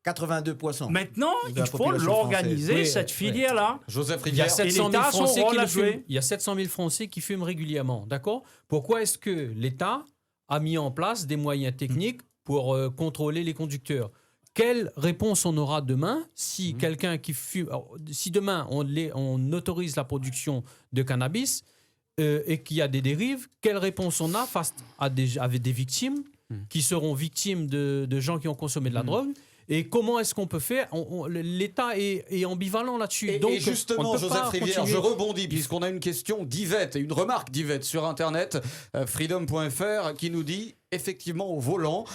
82%. Maintenant, De il la faut population l'organiser, française. cette Oui, filière-là. Joseph Il y a Rivière. 700 000 l'État a son Français rôle qui à le fument. jouer. Il y a 700 000 Français qui fument régulièrement, d'accord? Pourquoi est-ce que l'État a mis en place des moyens techniques pour contrôler les conducteurs? Quelle réponse on aura demain si quelqu'un qui fume... alors, si demain on autorise la production de cannabis et qu'il y a des dérives, quelle réponse on a face à des victimes qui seront victimes de gens qui ont consommé de la drogue? Et comment est-ce qu'on peut faire? L'État est ambivalent là-dessus. Et, Donc, et justement, on ne peut Joseph pas Rivière, continuer. je rebondis puisqu'on a une question d'Yvette et une remarque d'Yvette sur Internet, freedom.fr, qui nous dit effectivement au volant,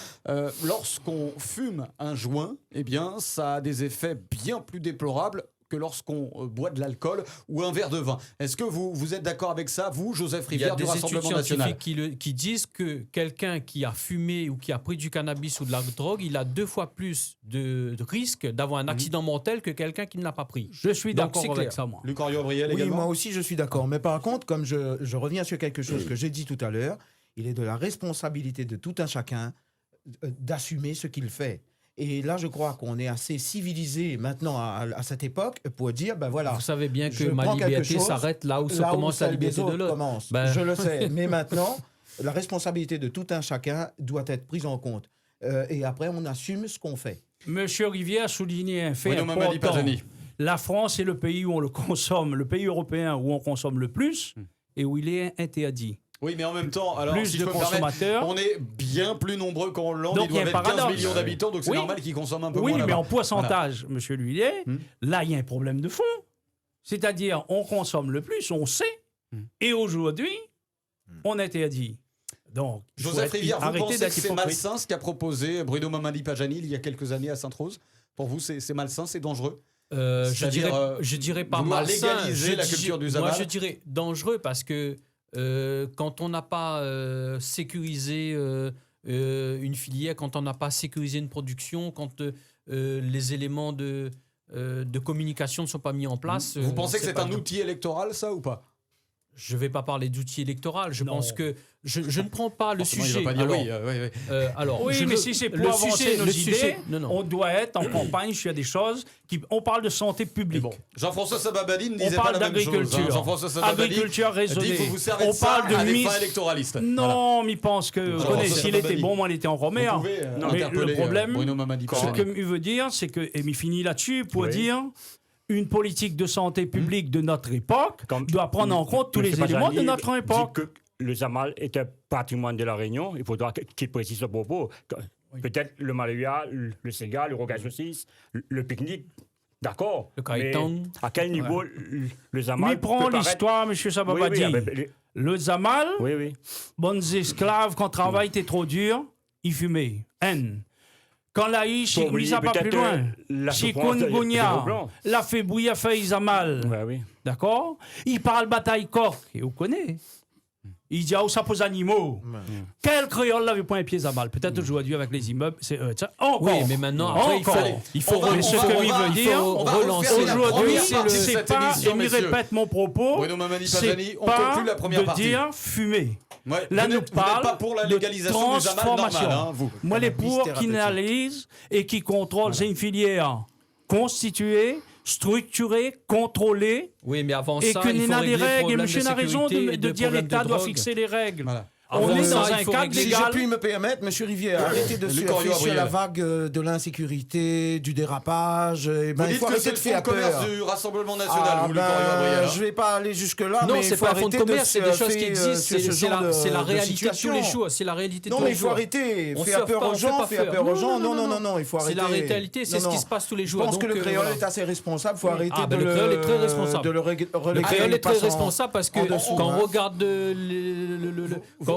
lorsqu'on fume un joint, eh bien, ça a des effets bien plus déplorables que lorsqu'on boit de l'alcool ou un verre de vin. Est-ce que vous êtes d'accord avec ça, vous, Joseph Il y a Rivière, du des études Rassemblement national? scientifiques qui disent que quelqu'un qui a fumé ou qui a pris du cannabis ou de la drogue, il a 2 fois plus de risque d'avoir un accident mortel que quelqu'un qui ne l'a pas pris. Je suis Donc, d'accord c'est avec clair. ça, moi. Luc Henriot-Briel Oui, également. moi aussi, je suis d'accord. Mais par contre, comme je reviens sur quelque chose que j'ai dit tout à l'heure, il est de la responsabilité de tout un chacun d'assumer ce qu'il fait. Et là, je crois qu'on est assez civilisé maintenant à cette époque pour dire, ben voilà. Vous savez bien je que ma prends quelque liberté chose, s'arrête là où se là où commence la celle des liberté de autres l'autre. commence. Ben- Je le sais. Mais maintenant, la responsabilité de tout un chacun doit être prise en compte. Et après, on assume ce qu'on fait. Monsieur Rivière a souligné un fait Bruno Mamadi important. Pajani. La France est le pays où on le consomme, le pays européen où on consomme le plus et où il est interdit. Oui, mais en même temps, alors, Plus si de je peux me permettre, consommateurs. on est bien plus nombreux qu'en Hollande. Donc, Il doit il y a un être 15 paradoxe. millions d'habitants, donc c'est Oui. normal qu'ils consomment un peu Oui, moins mais là-bas. en pourcentage, monsieur Lhuillier, là, il y a un problème de fond. C'est-à-dire, on consomme le plus, on sait, et aujourd'hui, on interdit. Donc, il faut Joseph Rivière, vous arrêter pensez que d'être c'est hypocrite. malsain ce qu'a proposé Bruno Mamadi Pajani il y a quelques années à Sainte-Rose? Pour vous, c'est malsain, c'est dangereux? Je dirais pas vouloir malsain. légaliser la culture du Zamal? Moi, je dirais dangereux parce que quand on n'a pas sécurisé une filière, quand on n'a pas sécurisé une production, quand les éléments de communication ne sont pas mis en place. Vous pensez que c'est pas un bien. outil électoral, ça, ou pas? Je ne vais pas parler d'outils électoraux. Je Non. pense que je ne prends pas le Forcément, il sujet. va pas dire Alors, oui. alors, Oui, je mais ne- si c'est pour le avancer sujet- nos le idées, sujet- non, non. on doit être en campagne sur des choses on parle de santé Mais publique. bon, Jean-François Sababadi ne On disait pas parle la même chose. d'agriculture. Jean-François Sababadi Agriculture dit raisonnée. qu'il faut vous servir On de ça parle de à des mise- fins électoralistes. Non, mais il pense que, vous Jean-François connaissez, s'il était Sababadi. bon, moi, il était en romère. Vous pouvez Mais interpeller le problème, Bruno Mamadi ce Pajani. que il veut dire, c'est que, et il finit là-dessus pour Oui. dire, une politique de santé publique de notre époque Comme- doit prendre en compte tous les Monsieur éléments de Pajani notre dit époque. que le Zamal est un patrimoine de la Réunion. Il faudra qu'il précise ce propos. Peut-être le Malaria, le Sega, le Rogage 6, le pique-nique, d'accord. Le Mais Caïtan. à quel niveau le Zamal Mais prends peut paraître- l'histoire, M. Sababadi. Oui, oui, Le Zamal, oui, oui. bonnes esclaves, quand le travail était trop dur, ils fumaient. N. Quand la Iche, Faut mis oublier ça pas plus peut-être, loin. la souffrance des Chikungunya, Blancs. la fébrouille a fait Isamal. Ouais, oui. D'accord? Il parle bataille cork, et vous connaissez. Il dit, ah, ça pose animaux. Quel créole n'avait pas un pied à balle? Peut-être aujourd'hui avec les immeubles, c'est encore. Oui, mais maintenant, après, il faut On va- Mais ce on va- que on il va- veut dire, on va relancer refaire la aujourd'hui, première partie de c'est cette pas, émission, et me messieurs. répète mon propos, Bruno Mamadi Pajani, c'est on pas conclut la première de partie. dire fumer. Ouais, Là, vous nous n'êtes parle pas pour la de légalisation du Zamal normal, transformation. hein, vous. Moi, les Cannabis pour qui thérapeutique. analysent et qui contrôlent, c'est une filière constituée, structurée, contrôlée, Oui, mais avant et ça, que il n'y faut a des régler le règles. Et problème monsieur de a raison sécurité et de dire problème de l'État doit drogue. fixer les règles. Voilà. On Avant est ça, dans il un faut cadre régler- Si légal. je puis me permettre, Monsieur Rivière, arrêtez de Luc surfer Henriot sur la Briel. vague de l'insécurité, du dérapage. Eh ben, Vous il dites faut que arrêter c'est de le fonds de faire commerce peur. du Rassemblement National, Ah, vous, Luc Henriot ben, Briel, hein. je vais pas aller jusque-là, Non, mais il c'est faut pas un fonds de arrêter de commerce, c'est des choses qui surfer, existent. sur ce genre C'est la de réalité de tous les situation. jours. C'est la réalité de Non, tous mais les il faut jours. arrêter. On Faire surfe peur pas, aux on fait gens, pas faire peur. peur aux gens. Non, il faut C'est arrêter. la réalité, c'est Non, ce qui non. se passe tous les Je jours. pense que Donc, le créole voilà. est assez responsable. Il faut arrêter Ah, ben, de le créole est très responsable. de le Le créole est très responsable parce que en dessous, quand hein. on regarde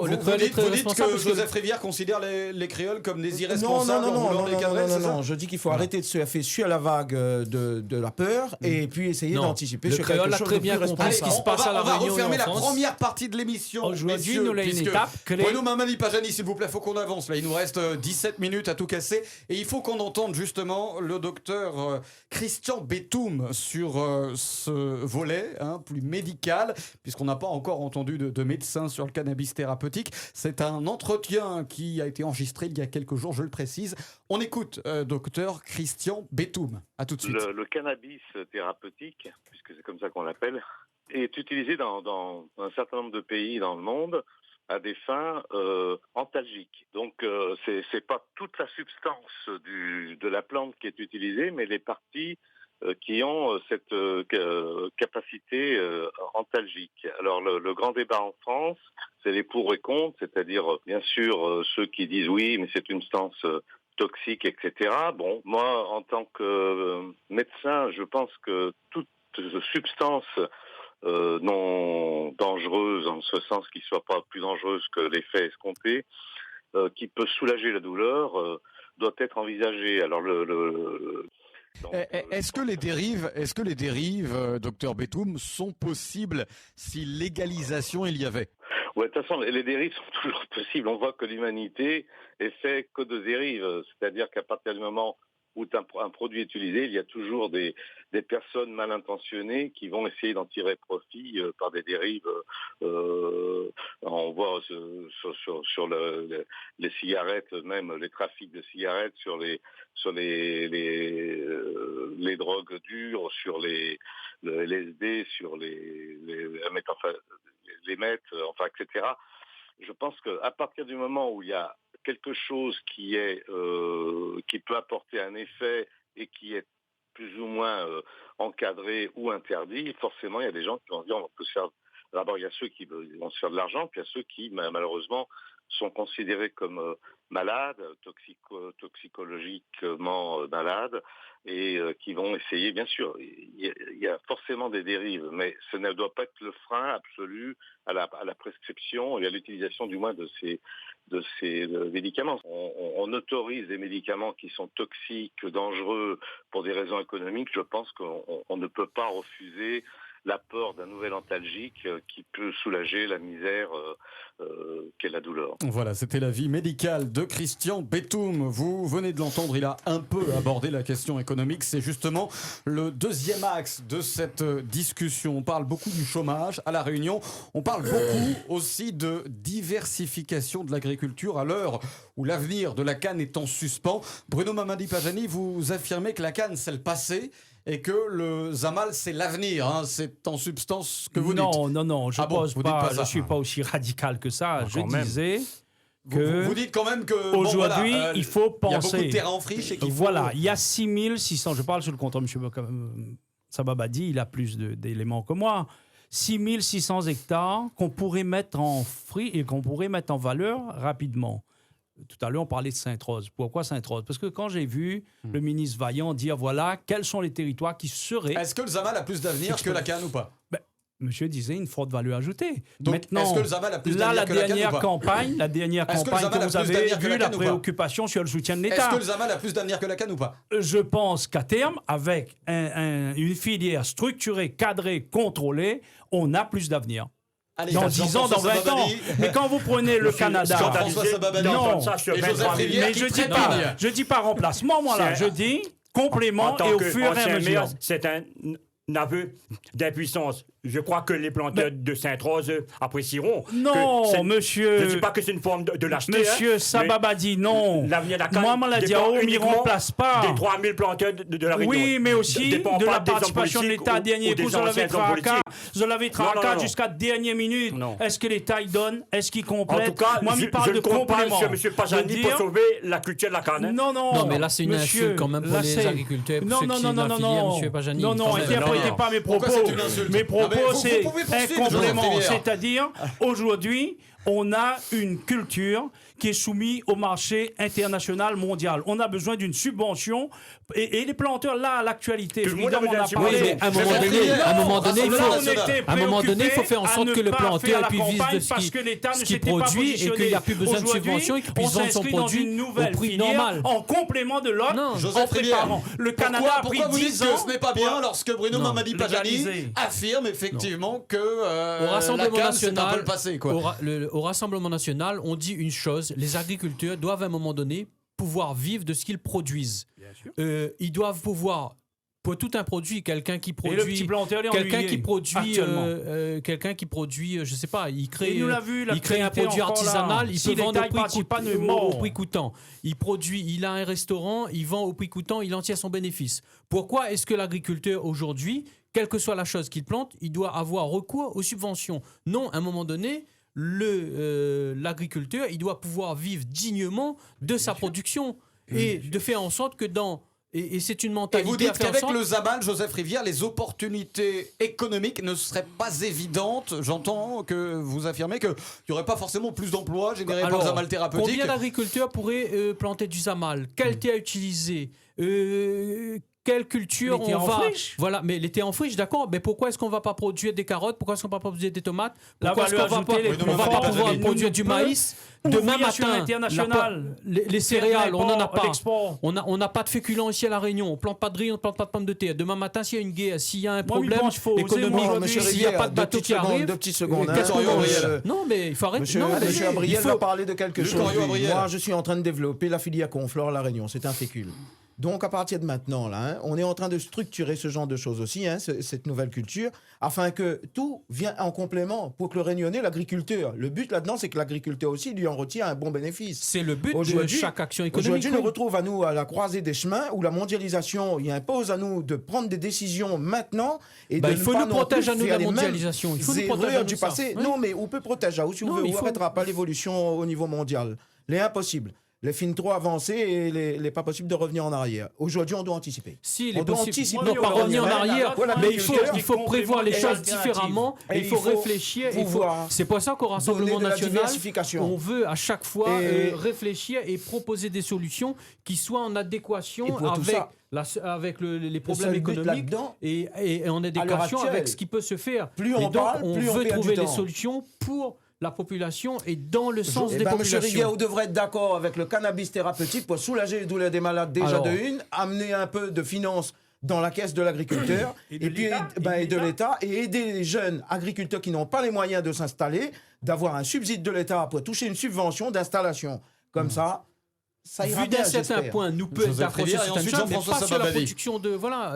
vous dites que Joseph Rivière considère les créoles comme des irresponsables en voulant les cadrer, c'est ça ? Non, je dis qu'il faut arrêter de surfer sur la vague de la peur et puis essayer d'anticiper sur quelque chose de plus responsable. se passe à la on va Réunion refermer et en la France. première partie de l'émission. Aujourd'hui, nous avons une étape clé. Bruno Mamadi Pajani, s'il vous plaît, faut qu'on avance. Là, il nous reste 17 minutes à tout casser. Et il faut qu'on entende justement le docteur Christian Betoum sur ce volet plus médical, puisqu'on n'a pas encore entendu de médecin sur le cannabis thérapeutique. C'est un entretien qui a été enregistré il y a quelques jours, je le précise. On écoute docteur Christian Betoum. À tout de suite. Le cannabis thérapeutique, puisque c'est comme ça qu'on l'appelle, est utilisé dans un certain nombre de pays dans le monde à des fins antalgiques. Donc c'est pas toute la substance de la plante qui est utilisée, mais les parties qui ont cette capacité antalgique. Alors le grand débat en France, c'est les pour et contre, c'est-à-dire bien sûr ceux qui disent oui, mais c'est une substance toxique, etc. Bon, moi en tant que médecin, je pense que toute substance non dangereuse, en ce sens qu'il ne soit pas plus dangereuse que l'effet escompté, qui peut soulager la douleur, doit être envisagée. Alors est-ce que les dérives, docteur Betoum, sont possibles si légalisation il y avait ? Ouais, de toute façon, les dérives sont toujours possibles. On voit que l'humanité est faite que de dérives. C'est-à-dire qu'à partir du moment où un produit est utilisé, il y a toujours des personnes mal intentionnées qui vont essayer d'en tirer profit par des dérives. On voit sur les cigarettes, même les trafics de cigarettes, sur les drogues dures, sur les LSD, sur les meth, enfin, etc. Je pense qu'à partir du moment où il y a quelque chose qui peut apporter un effet et qui est plus ou moins encadré ou interdit, forcément, il y a des gens qui vont se dire on peut se faire. D'abord, il y a ceux qui vont se faire de l'argent, puis il y a ceux qui, malheureusement, sont considérés comme malades, toxicologiquement malades, et qui vont essayer, bien sûr, il y a forcément des dérives, mais ce ne doit pas être le frein absolu à la prescription et à l'utilisation du moins de ces médicaments. On autorise des médicaments qui sont toxiques, dangereux pour des raisons économiques. Je pense qu'on ne peut pas refuser l'apport d'un nouvel antalgique qui peut soulager la misère qu'est la douleur. Voilà, c'était l'avis médical de Christian Betoum. Vous venez de l'entendre, il a un peu abordé la question économique. C'est justement le deuxième axe de cette discussion. On parle beaucoup du chômage à La Réunion. On parle beaucoup aussi de diversification de l'agriculture à l'heure où l'avenir de la canne est en suspens. Bruno Mamadi Pajani, vous affirmez que la canne, c'est le passé et que le Zamal, c'est l'avenir. Hein. C'est en substance ce que vous dites. Non, je ne suis pas aussi radical que ça. Non, je disais que... Vous dites quand même que... Aujourd'hui, il faut penser... Il y a beaucoup de terrain en friche et qu'il faut... Voilà, il y a 6600... Je parle sur le compte, M. Sababadi, il a plus d'éléments que moi. 6600 hectares qu'on pourrait mettre en friche et qu'on pourrait mettre en valeur rapidement. Tout à l'heure, on parlait de Sainte-Rose. Pourquoi Sainte-Rose ? Parce que quand j'ai vu le ministre Vaillant dire, voilà, quels sont les territoires qui seraient... Est-ce que le Zamal a plus d'avenir que la canne ou pas ? Monsieur disait une forte valeur ajoutée. Donc, maintenant, est-ce que le Zamal a plus d'avenir que la canne ou pas ? La dernière campagne que vous avez vu, la préoccupation sur le soutien de l'État. Est-ce que le Zamal a plus d'avenir que la canne ou pas ? Je pense qu'à terme, avec une filière structurée, cadrée, contrôlée, on a plus d'avenir. Allez, dans 10 ans, dans 20 ans. Mais quand vous prenez le Canada... Non, mais je dis pas remplacement, moi là. Je dis complément et au fur et à mesure. C'est un aveu d'impuissance. Je crois que les planteurs de Sainte-Rose apprécieront. Non, monsieur... Je ne dis pas que c'est une forme de lâcheté. Monsieur Sababadi, non. L'avenir de la canne moi, Maladiao, on n'y remplace pas. Des 3000 planteurs de la Réunion. Oui, mais aussi de la participation de l'État. Dernier coup, je l'avais traqué jusqu'à dernière minute. Est-ce que l'État y donne ? Est-ce qu'il complète ? En tout cas, moi, je parle de complément. M. Pajani pour sauver la culture de la canne. Non, mais là, c'est une insulte quand même pour les agriculteurs. Non, M. Pajani. Non, interprétez pas mes propos. Mes propos, c'est un complément. C'est-à-dire, aujourd'hui, on a une culture qui est soumise au marché international mondial. On a besoin d'une subvention. Et les planteurs, là, à l'actualité, Tout le monde a évidemment, on besoin a de parlé... subvention. à un moment donné, il faut faire en sorte que le planteur puisse vivre de ce qu'il produit et qu'il n'y a plus besoin de subventions et qu'il puisse vendre son produit au prix normal. En complément de l'autre, Non. Joseph Rivière, le Canada a pris pourquoi vous dites 10 que ans ce n'est pas bien lorsque Bruno Non. Mamadi Pajani Légaliser. affirme effectivement que Au la Rassemblement canne, c'est un peu national, le passé, quoi. au Rassemblement national, on dit une chose, les agriculteurs doivent à un moment donné pouvoir vivre de ce qu'ils produisent. Ils doivent pouvoir, pour tout un produit, quelqu'un qui Et le petit produit... planteur, il est Quelqu'un ennuyé, qui produit, actuellement. je sais pas, il crée, Et il nous l'a vu, il crée un l'actualité produit encore là. artisanal, il Si peut vendre l'État y participe pas, ne au mord. prix coûtant. Il a un restaurant, il vend au prix coûtant, il en tire son bénéfice. Pourquoi est-ce que l'agriculteur aujourd'hui, quelle que soit la chose qu'il plante, il doit avoir recours aux subventions? Non, à un moment donné, l'agriculteur, il doit pouvoir vivre dignement de sa production et de faire en sorte que et c'est une Et mentalité vous à dites faire en qu'avec sorte- le Zamal, Joseph Rivière, les opportunités économiques ne seraient pas évidentes. J'entends que vous affirmez qu'il n'y aurait pas forcément plus d'emplois générés par le Zamal thérapeutique. Combien d'agriculteurs pourraient planter du Zamal? Quel thé à utiliser? Quelle culture Les thés on en va... friche. Voilà, mais les thés en friche, d'accord. Mais pourquoi est-ce qu'on ne va pas produire des carottes? Pourquoi est-ce qu'on ne va pas produire des tomates? La Pourquoi est-ce qu'on valeur va pas, ajoutée, les on va pas prix pouvoir forts, produire du maïs? Demain Ouvrir sur matin, l'international. les céréales, on n'en a pas. L'export. On n'a pas de féculents ici à La Réunion. On plante pas de riz, on plante pas de pommes de terre. Demain matin, s'il y a une guerre, s'il y a un Moi, problème je pense qu'il faut oser, économique, moi, Monsieur s'il n'y a Rivière, pas de bateau qui arrive, deux petites secondes. qu'est-ce qu'on Luc mange Abriel. Non, mais il faut arrêter. Monsieur, Non, mais Monsieur il Abriel faut- va parler de quelque Luc chose. Henriot Abriel. Moi, je suis en train de développer la filière Conflore à La Réunion. C'est un fécule. Donc, à partir de maintenant, là, on est en train de structurer ce genre de choses aussi, cette nouvelle culture, afin que tout vienne en complément pour que le Réunionnais, l'agriculteur, le but là-dedans, c'est que l'agriculteur aussi lui en retire un bon bénéfice. C'est le but de Aujourd'hui- chaque action économique. Aujourd'hui, on oui. nous retrouve à nous à la croisée des chemins où la mondialisation il impose à nous de prendre des décisions maintenant et Bah, de il ne faut pas nous non protéger plus à nous de faire la les mêmes mondialisation. Il faut nous protéger à erreurs nous du de ça. passé. Oui. Non, mais on peut protéger où si Non, on veut, mais il on faut- n'arrêtera pas l'évolution au niveau mondial. Les impossibles. Les films trop avancés et les pas possible de revenir en arrière. Aujourd'hui, on doit anticiper. Si, il On est doit possible. anticiper Non, pas pour revenir en revenir. arrière, Voilà, mais l'agriculteur, il faut prévoir les et choses alternative. différemment. Et Il faut il faut réfléchir. pouvoir C'est pour ça qu'au donner Rassemblement de la national, diversification. on veut à chaque fois Et- réfléchir et proposer des solutions qui soient en Et adéquation pour tout ça, avec les le problèmes seul but économiques là-dedans, et en adéquation actuelle, avec ce qui peut se faire. plus Et on donc, parle, on plus on veut perd du trouver des temps. solutions pour la population et dans le sens Eh des ben, Monsieur Rivière, populations. vous devrez être d'accord avec le cannabis thérapeutique pour soulager les douleurs des malades déjà Alors. de une, amener un peu de finances dans la caisse de l'agriculteur Et de puis l'État, et de l'État et aider les jeunes agriculteurs qui n'ont pas les moyens de s'installer, d'avoir un subside de l'État pour toucher une subvention d'installation. Comme ça ira Vu bien, d'un certain j'espère. point, nous peut être Joseph d'accord sur Rivière et certaines ensuite choses, mais Jean-François pas sur la Sababadi. production de... Voilà,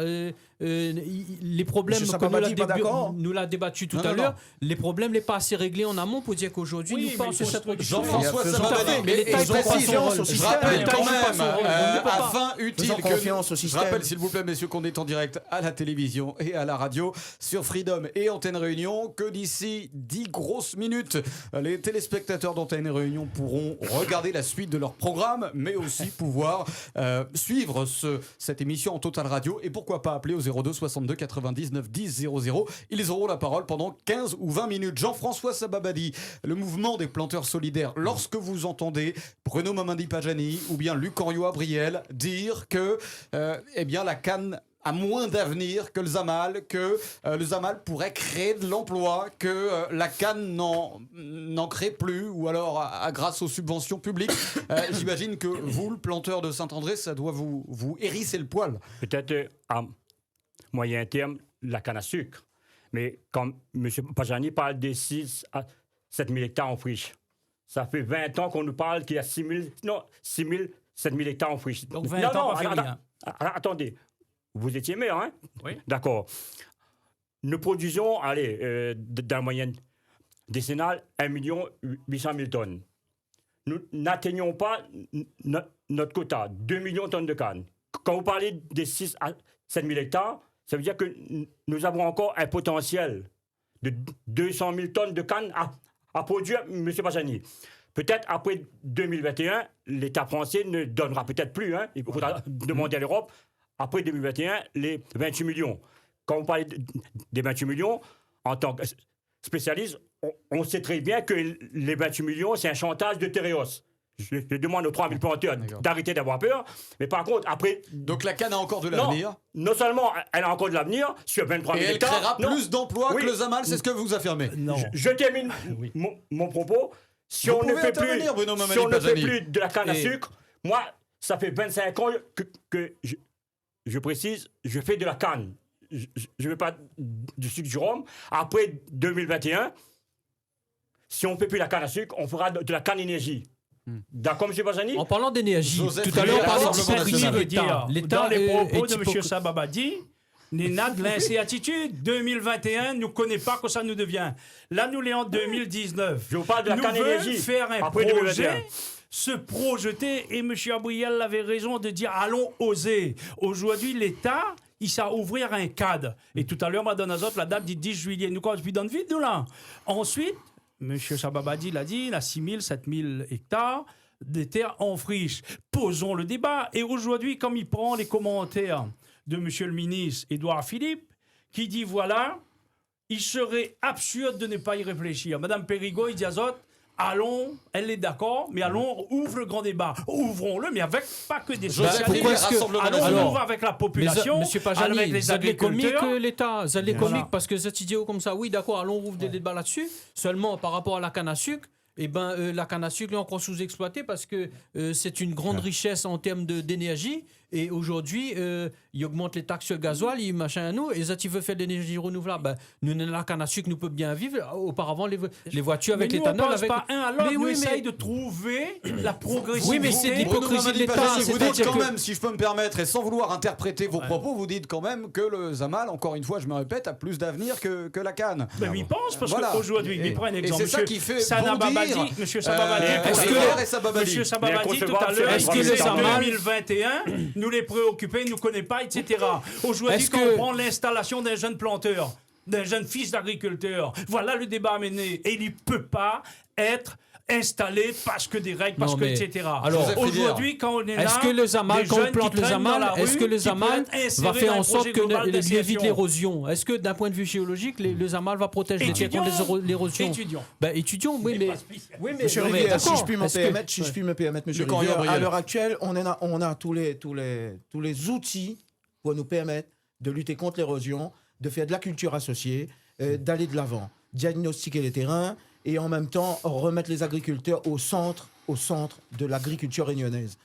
les problèmes, Monsieur comme Sababadi, pas d'accord nous l'a débattu tout Non, à non, l'heure, non. les problèmes n'est pas assez réglés en amont pour dire qu'aujourd'hui, Oui, nous mais parlons il sur faut cette production. Jean-François Faisons Sababadi, confiance, mais l'État, et il je prend pas précise, son rôle. je Le système, rappelle l'État, quand il prend pas même, son rôle. On ne peut pas. afin utile Faisons que confiance au je système. rappelle s'il vous plaît messieurs qu'on est en direct à la télévision et à la radio sur Freedom et Antenne Réunion, que d'ici 10 grosses minutes les téléspectateurs d'Antenne Réunion pourront regarder la suite de leur programme, mais aussi pouvoir suivre cette émission en Total Radio et pourquoi pas appeler au 02 62 99 10 00. Ils auront la parole pendant 15 ou 20 minutes. Jean-François Sababadi, le mouvement des planteurs solidaires, lorsque vous entendez Bruno Mamadi Pajani ou bien Luc Henriot Abriel dire que eh bien, la canne a moins d'avenir que le Zamal, que le Zamal pourrait créer de l'emploi, que la canne n'en crée plus, ou alors grâce aux subventions publiques. J'imagine que vous, le planteur de Saint-André, ça doit vous hérisser le poil. Peut-être à moyen terme, la canne à sucre. Mais quand M. Pajani parle des 6 à 7 000 hectares en friche, ça fait 20 ans qu'on nous parle qu'il y a 6 000, 7 000 hectares en friche. Donc 20 ans, pas fait rien. Attendez, vous étiez maire, hein? Oui. D'accord. Nous produisons, allez, dans la moyenne décennale, 1 800 000 tonnes. Nous n'atteignons pas notre quota, 2 millions de tonnes de canne. Quand vous parlez des 6 à 7 000 hectares, ça veut dire que nous avons encore un potentiel de 200 000 tonnes de canne à produire, M. Pajani. Peut-être après 2021, l'État français ne donnera peut-être plus. Hein, il faudra demander à l'Europe. Après 2021, les 28 millions. Quand vous parlez des 28 millions, en tant que spécialiste, on sait très bien que les 28 millions, c'est un chantage de Tereos. Je demande aux 3000 planteurs d'arrêter d'avoir peur. Mais par contre, après. Donc la canne a encore de l'avenir. Non seulement elle a encore de l'avenir sur 23 000 Et elle hectares. créera plus d'emplois Oui. que le Zamal, c'est ce que vous affirmez. Non. Je termine mon propos. Si Vous on ne pouvez fait plus, intervenir, Bruno si Mamadi on ne fait Pajani. plus de la canne à sucre, moi, ça fait 25 ans que je précise, je fais de la canne. Je ne veux pas du sucre du rhum. Après 2021, si on ne fait plus la canne à sucre, on fera de la canne énergie. D'accord, M. Pajani? En parlant d'énergie, Joseph tout à l'heure, on parlait Rivière, d'hypocrisie Rassemblement de national. l'État. Dans les propos de est M. Sababadi, Nena de l'incertitude. 2021 ne connaît pas que ça nous devient. Là, nous l'est en 2019. Je vous parle de la nous canne veut énergie. faire un Après projet, 2021. se projeter, et M. Abriel avait raison de dire allons oser. Aujourd'hui, l'État, il s'est ouvrir un cadre. Et tout à l'heure, Madame Azot, la date du 10 juillet, nous, quand je suis dans le vide, nous là. Ensuite, M. Sababadi l'a dit, il a 6 000, 7 000 hectares de terres en friche. Posons le débat. Et aujourd'hui, comme il prend les commentaires de M. le ministre Édouard Philippe, qui dit voilà, il serait absurde de ne pas y réfléchir. Madame Périgot, il dit à Azot, allons, elle est d'accord, mais allons, ouvre le grand débat. Ouvrons-le, mais avec pas que des Joseph socialistes. Rivière, Rassemblement Allons, national. on ouvre avec la population, Monsieur Pajani, avec les vous êtes comique agriculteurs. l'État, vous êtes Voilà. comique parce que cette idée comme ça, oui d'accord, allons ouvrir des débats là-dessus, seulement par rapport à la canne à sucre, eh ben, la canne à sucre est encore sous-exploitée parce que c'est une grande richesse en termes d'énergie. Et aujourd'hui, il augmente les taxes sur le gasoil, il machin à nous. Et ça, tu veux faire de l'énergie renouvelable. Ben, nous, la canne à sucre, nous peut bien vivre. Auparavant, les voitures avec mais nous, l'éthanol. on pense avec... pas un à l'autre, Mais nous oui, essaye de trouver la progressivité. Oui, mais c'est l'hypocrisie de l'État. Vous dites C'est-à-dire quand que- même, si je peux me permettre, et sans vouloir interpréter vos propos, vous dites quand même que le Zamal, encore une fois, je me répète, a plus d'avenir que la canne. Mais il pense, parce Voilà. qu'aujourd'hui, il prend un Et exemple. c'est ça qui fait Sana bondir, Babadi, Monsieur Sababadi, est-ce que et Sababadi. Monsieur Sababadi, tout Inconcevable, à l'heure, c'est est-ce vrai, que le c'est vrai. 2021 nous les préoccupait, nous connaît pas, etc. Aujourd'hui, Est-ce quand que- on prend l'installation d'un jeune planteur, d'un jeune fils d'agriculteur, voilà le débat à mener. Et il ne peut pas être installé parce que des règles, parce Non, que, mais- etc. alors, Joseph Rivière. Aujourd'hui, quand on est là, Est-ce que le Zamal, des quand on jeunes plante qui le traînent dans la Zamal, est-ce rue, que le qui Zamal peuvent être va insérés faire dans en un sorte projet que global il évite d'insertion? l'érosion? Est-ce que d'un point de vue géologique, le Zamal va protéger les terres contre l'érosion? Étudiants. Ben, étudions, oui, mais. Oui, mais Monsieur non, mais Rivière, si d'accord. je puis me Est-ce que- permettre, monsieur Le camp Rivière, Gabriel. à l'heure actuelle, on a tous les outils pour nous permettre de lutter contre l'érosion, de faire de la culture associée, d'aller de l'avant, diagnostiquer les terrains et en même temps remettre les agriculteurs au centre de l'agriculture réunionnaise.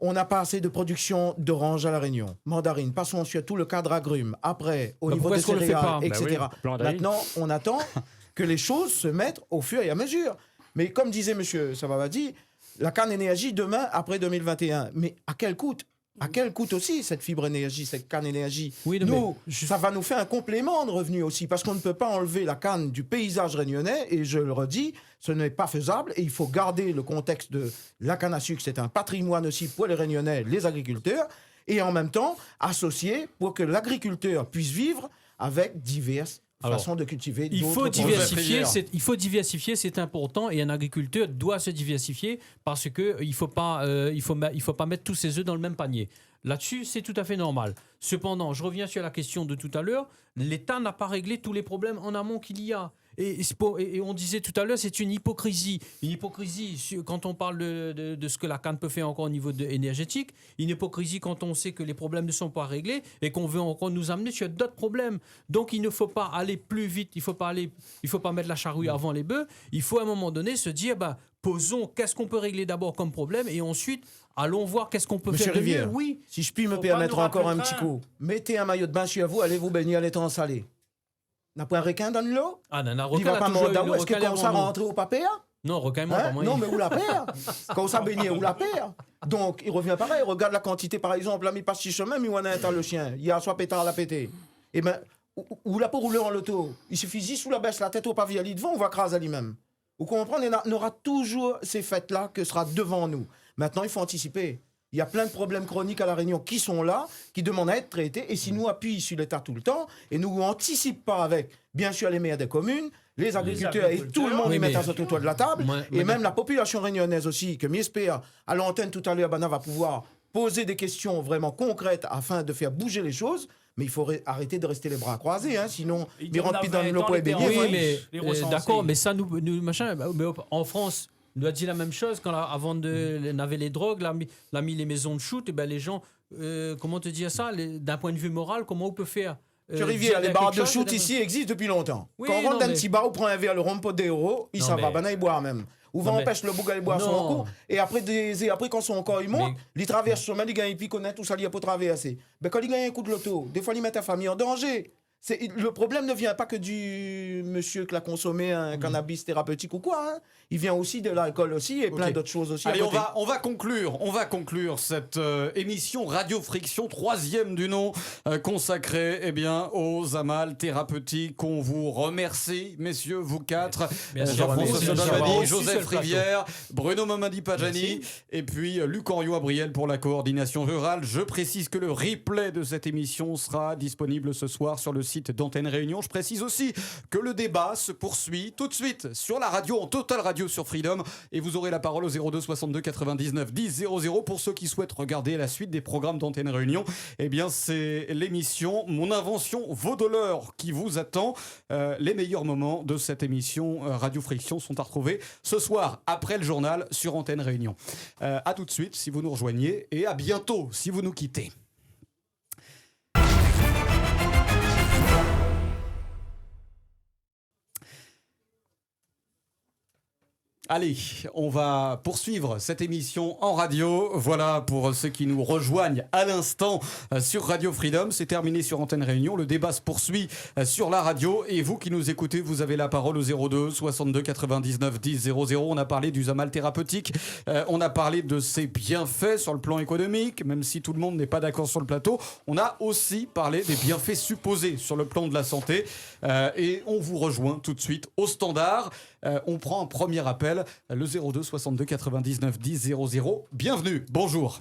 On n'a pas assez de production d'oranges à La Réunion, mandarines. Passons sur tout le cadre agrumes. Après, au Bah, niveau pourquoi des est-ce qu'on le fait céréales, pas Bah etc. oui, mandarines. Maintenant, on attend que les choses se mettent au fur et à mesure. Mais comme disait M. Sababadi, la canne énergie demain, après 2021. Mais à quel coût? À quel coût aussi cette fibre énergie, cette canne énergie? Oui, non, Nous, mais ça va nous faire un complément de revenus aussi, parce qu'on ne peut pas enlever la canne du paysage réunionnais, et je le redis, ce n'est pas faisable, et il faut garder le contexte de la canne à sucre, c'est un patrimoine aussi pour les réunionnais, les agriculteurs, et en même temps, associer pour que l'agriculteur puisse vivre avec diverses façons de cultiver. Il d'autres faut produits. diversifier, c'est important, et un agriculteur doit se diversifier parce que il faut pas mettre tous ses œufs dans le même panier. Là-dessus, c'est tout à fait normal. Cependant, je reviens sur la question de tout à l'heure. L'État n'a pas réglé tous les problèmes en amont qu'il y a. Et on disait tout à l'heure, c'est une hypocrisie. Une hypocrisie quand on parle de ce que la canne peut faire encore au niveau énergétique. Une hypocrisie quand on sait que les problèmes ne sont pas réglés et qu'on veut encore nous amener sur d'autres problèmes. Donc il ne faut pas aller plus vite. Il faut pas mettre la charrue avant les bœufs. Il faut à un moment donné se dire, posons qu'est-ce qu'on peut régler d'abord comme problème et ensuite allons voir qu'est-ce qu'on peut Monsieur faire de mieux. Rivière, Oui. si je puis me Faut pas permettre nous encore rater un le petit train. coup, mettez un maillot de bain sur vous, allez vous baigner à l'étang salé. N'a pas un requin dans l'eau? Ah, non, Il va pas mordre où est-ce que quand ça rentre au papier? Non, requin, moi, Hein? pas moyen. Non, mais où la perd? Quand ça baigne, où la perd? Donc, il revient pareil. Regarde la quantité, par exemple, là, il passe 6 chemins, mais on a un le chien. Il y a soit pétard à la péter. Eh ben, où la pour rouler en loto? Il suffit juste sous la baisse la tête au pavé à devant, on va craser à lui-même. Vous comprenez? On aura toujours ces fêtes-là que sera devant nous. Maintenant, il faut anticiper. Il y a plein de problèmes chroniques à La Réunion qui sont là, qui demandent à être traités. Et si nous appuyons sur l'État tout le temps, et nous anticipe pas avec, bien sûr, les maires des communes, les agriculteurs et tout le monde Oui, y met mais- à autour de la table, et même la population réunionnaise aussi, que MISPA, à l'antenne tout à l'heure, va pouvoir poser des questions vraiment concrètes afin de faire bouger les choses. Mais il faut arrêter de rester les bras croisés, hein, sinon Il ils rentrent plus dans l'eau pour les baigner. Oui, Oui, mais les recensés. d'accord, mais ça, nous machin, mais en France, nous a dit la même chose quand avant de n'avait les drogues, l'a mis les maisons de shoot, et ben les gens, comment te dire ça, d'un point de vue moral, comment on peut faire Sur Rivière, les bars de quelque shoot chose, ici existent depuis longtemps. Oui, Quand on rentre non, dans un mais- petit bar, on prend un verre, le rhum des euros, il Non, s'en va, mais- ben il boit même. Ou va Non, mais- empêcher le bouc d'aller boire son Non. coup, et après quand son corps il monte, il traverse le chemin, il gagne, puis connaît tout ça, il a pas traverser. Ben quand il gagne un coup de loto, des fois il met ta famille en danger. Le problème ne vient pas que du monsieur qui a consommé un cannabis thérapeutique ou quoi. Hein. Il vient aussi de l'alcool aussi et plein Ok. d'autres choses aussi. Allez, à on côté. va conclure cette émission Radio Friction, 3e du nom, consacrée aux amals thérapeutiques. On vous remercie, messieurs, vous quatre, Merci. Jean-François Merci. Sababadi, Merci. Joseph Sur le plateau. Rivière, Bruno Mamadi-Pajani et puis Luc Henriot-Abriel pour la coordination rurale. Je précise que le replay de cette émission sera disponible ce soir sur le site d'Antenne Réunion. Je précise aussi que le débat se poursuit tout de suite sur la radio, en Total Radio sur Freedom, et vous aurez la parole au 02 62 99 10 00 pour ceux qui souhaitent regarder la suite des programmes d'Antenne Réunion. C'est l'émission Mon Invention Vaut de l'heure qui vous attend. Les meilleurs moments de cette émission Radio Friction sont à retrouver ce soir après le journal sur Antenne Réunion. À tout de suite si vous nous rejoignez, et à bientôt si vous nous quittez. Allez, on va poursuivre cette émission en radio. Voilà pour ceux qui nous rejoignent à l'instant sur Radio Freedom. C'est terminé sur Antenne Réunion. Le débat se poursuit sur la radio. Et vous qui nous écoutez, vous avez la parole au 02 62 99 10 00. On a parlé du zamal thérapeutique. On a parlé de ses bienfaits sur le plan économique, même si tout le monde n'est pas d'accord sur le plateau. On a aussi parlé des bienfaits supposés sur le plan de la santé. Et on vous rejoint tout de suite au standard. On prend un premier appel, le 02 62 99 10 00. Bienvenue, bonjour.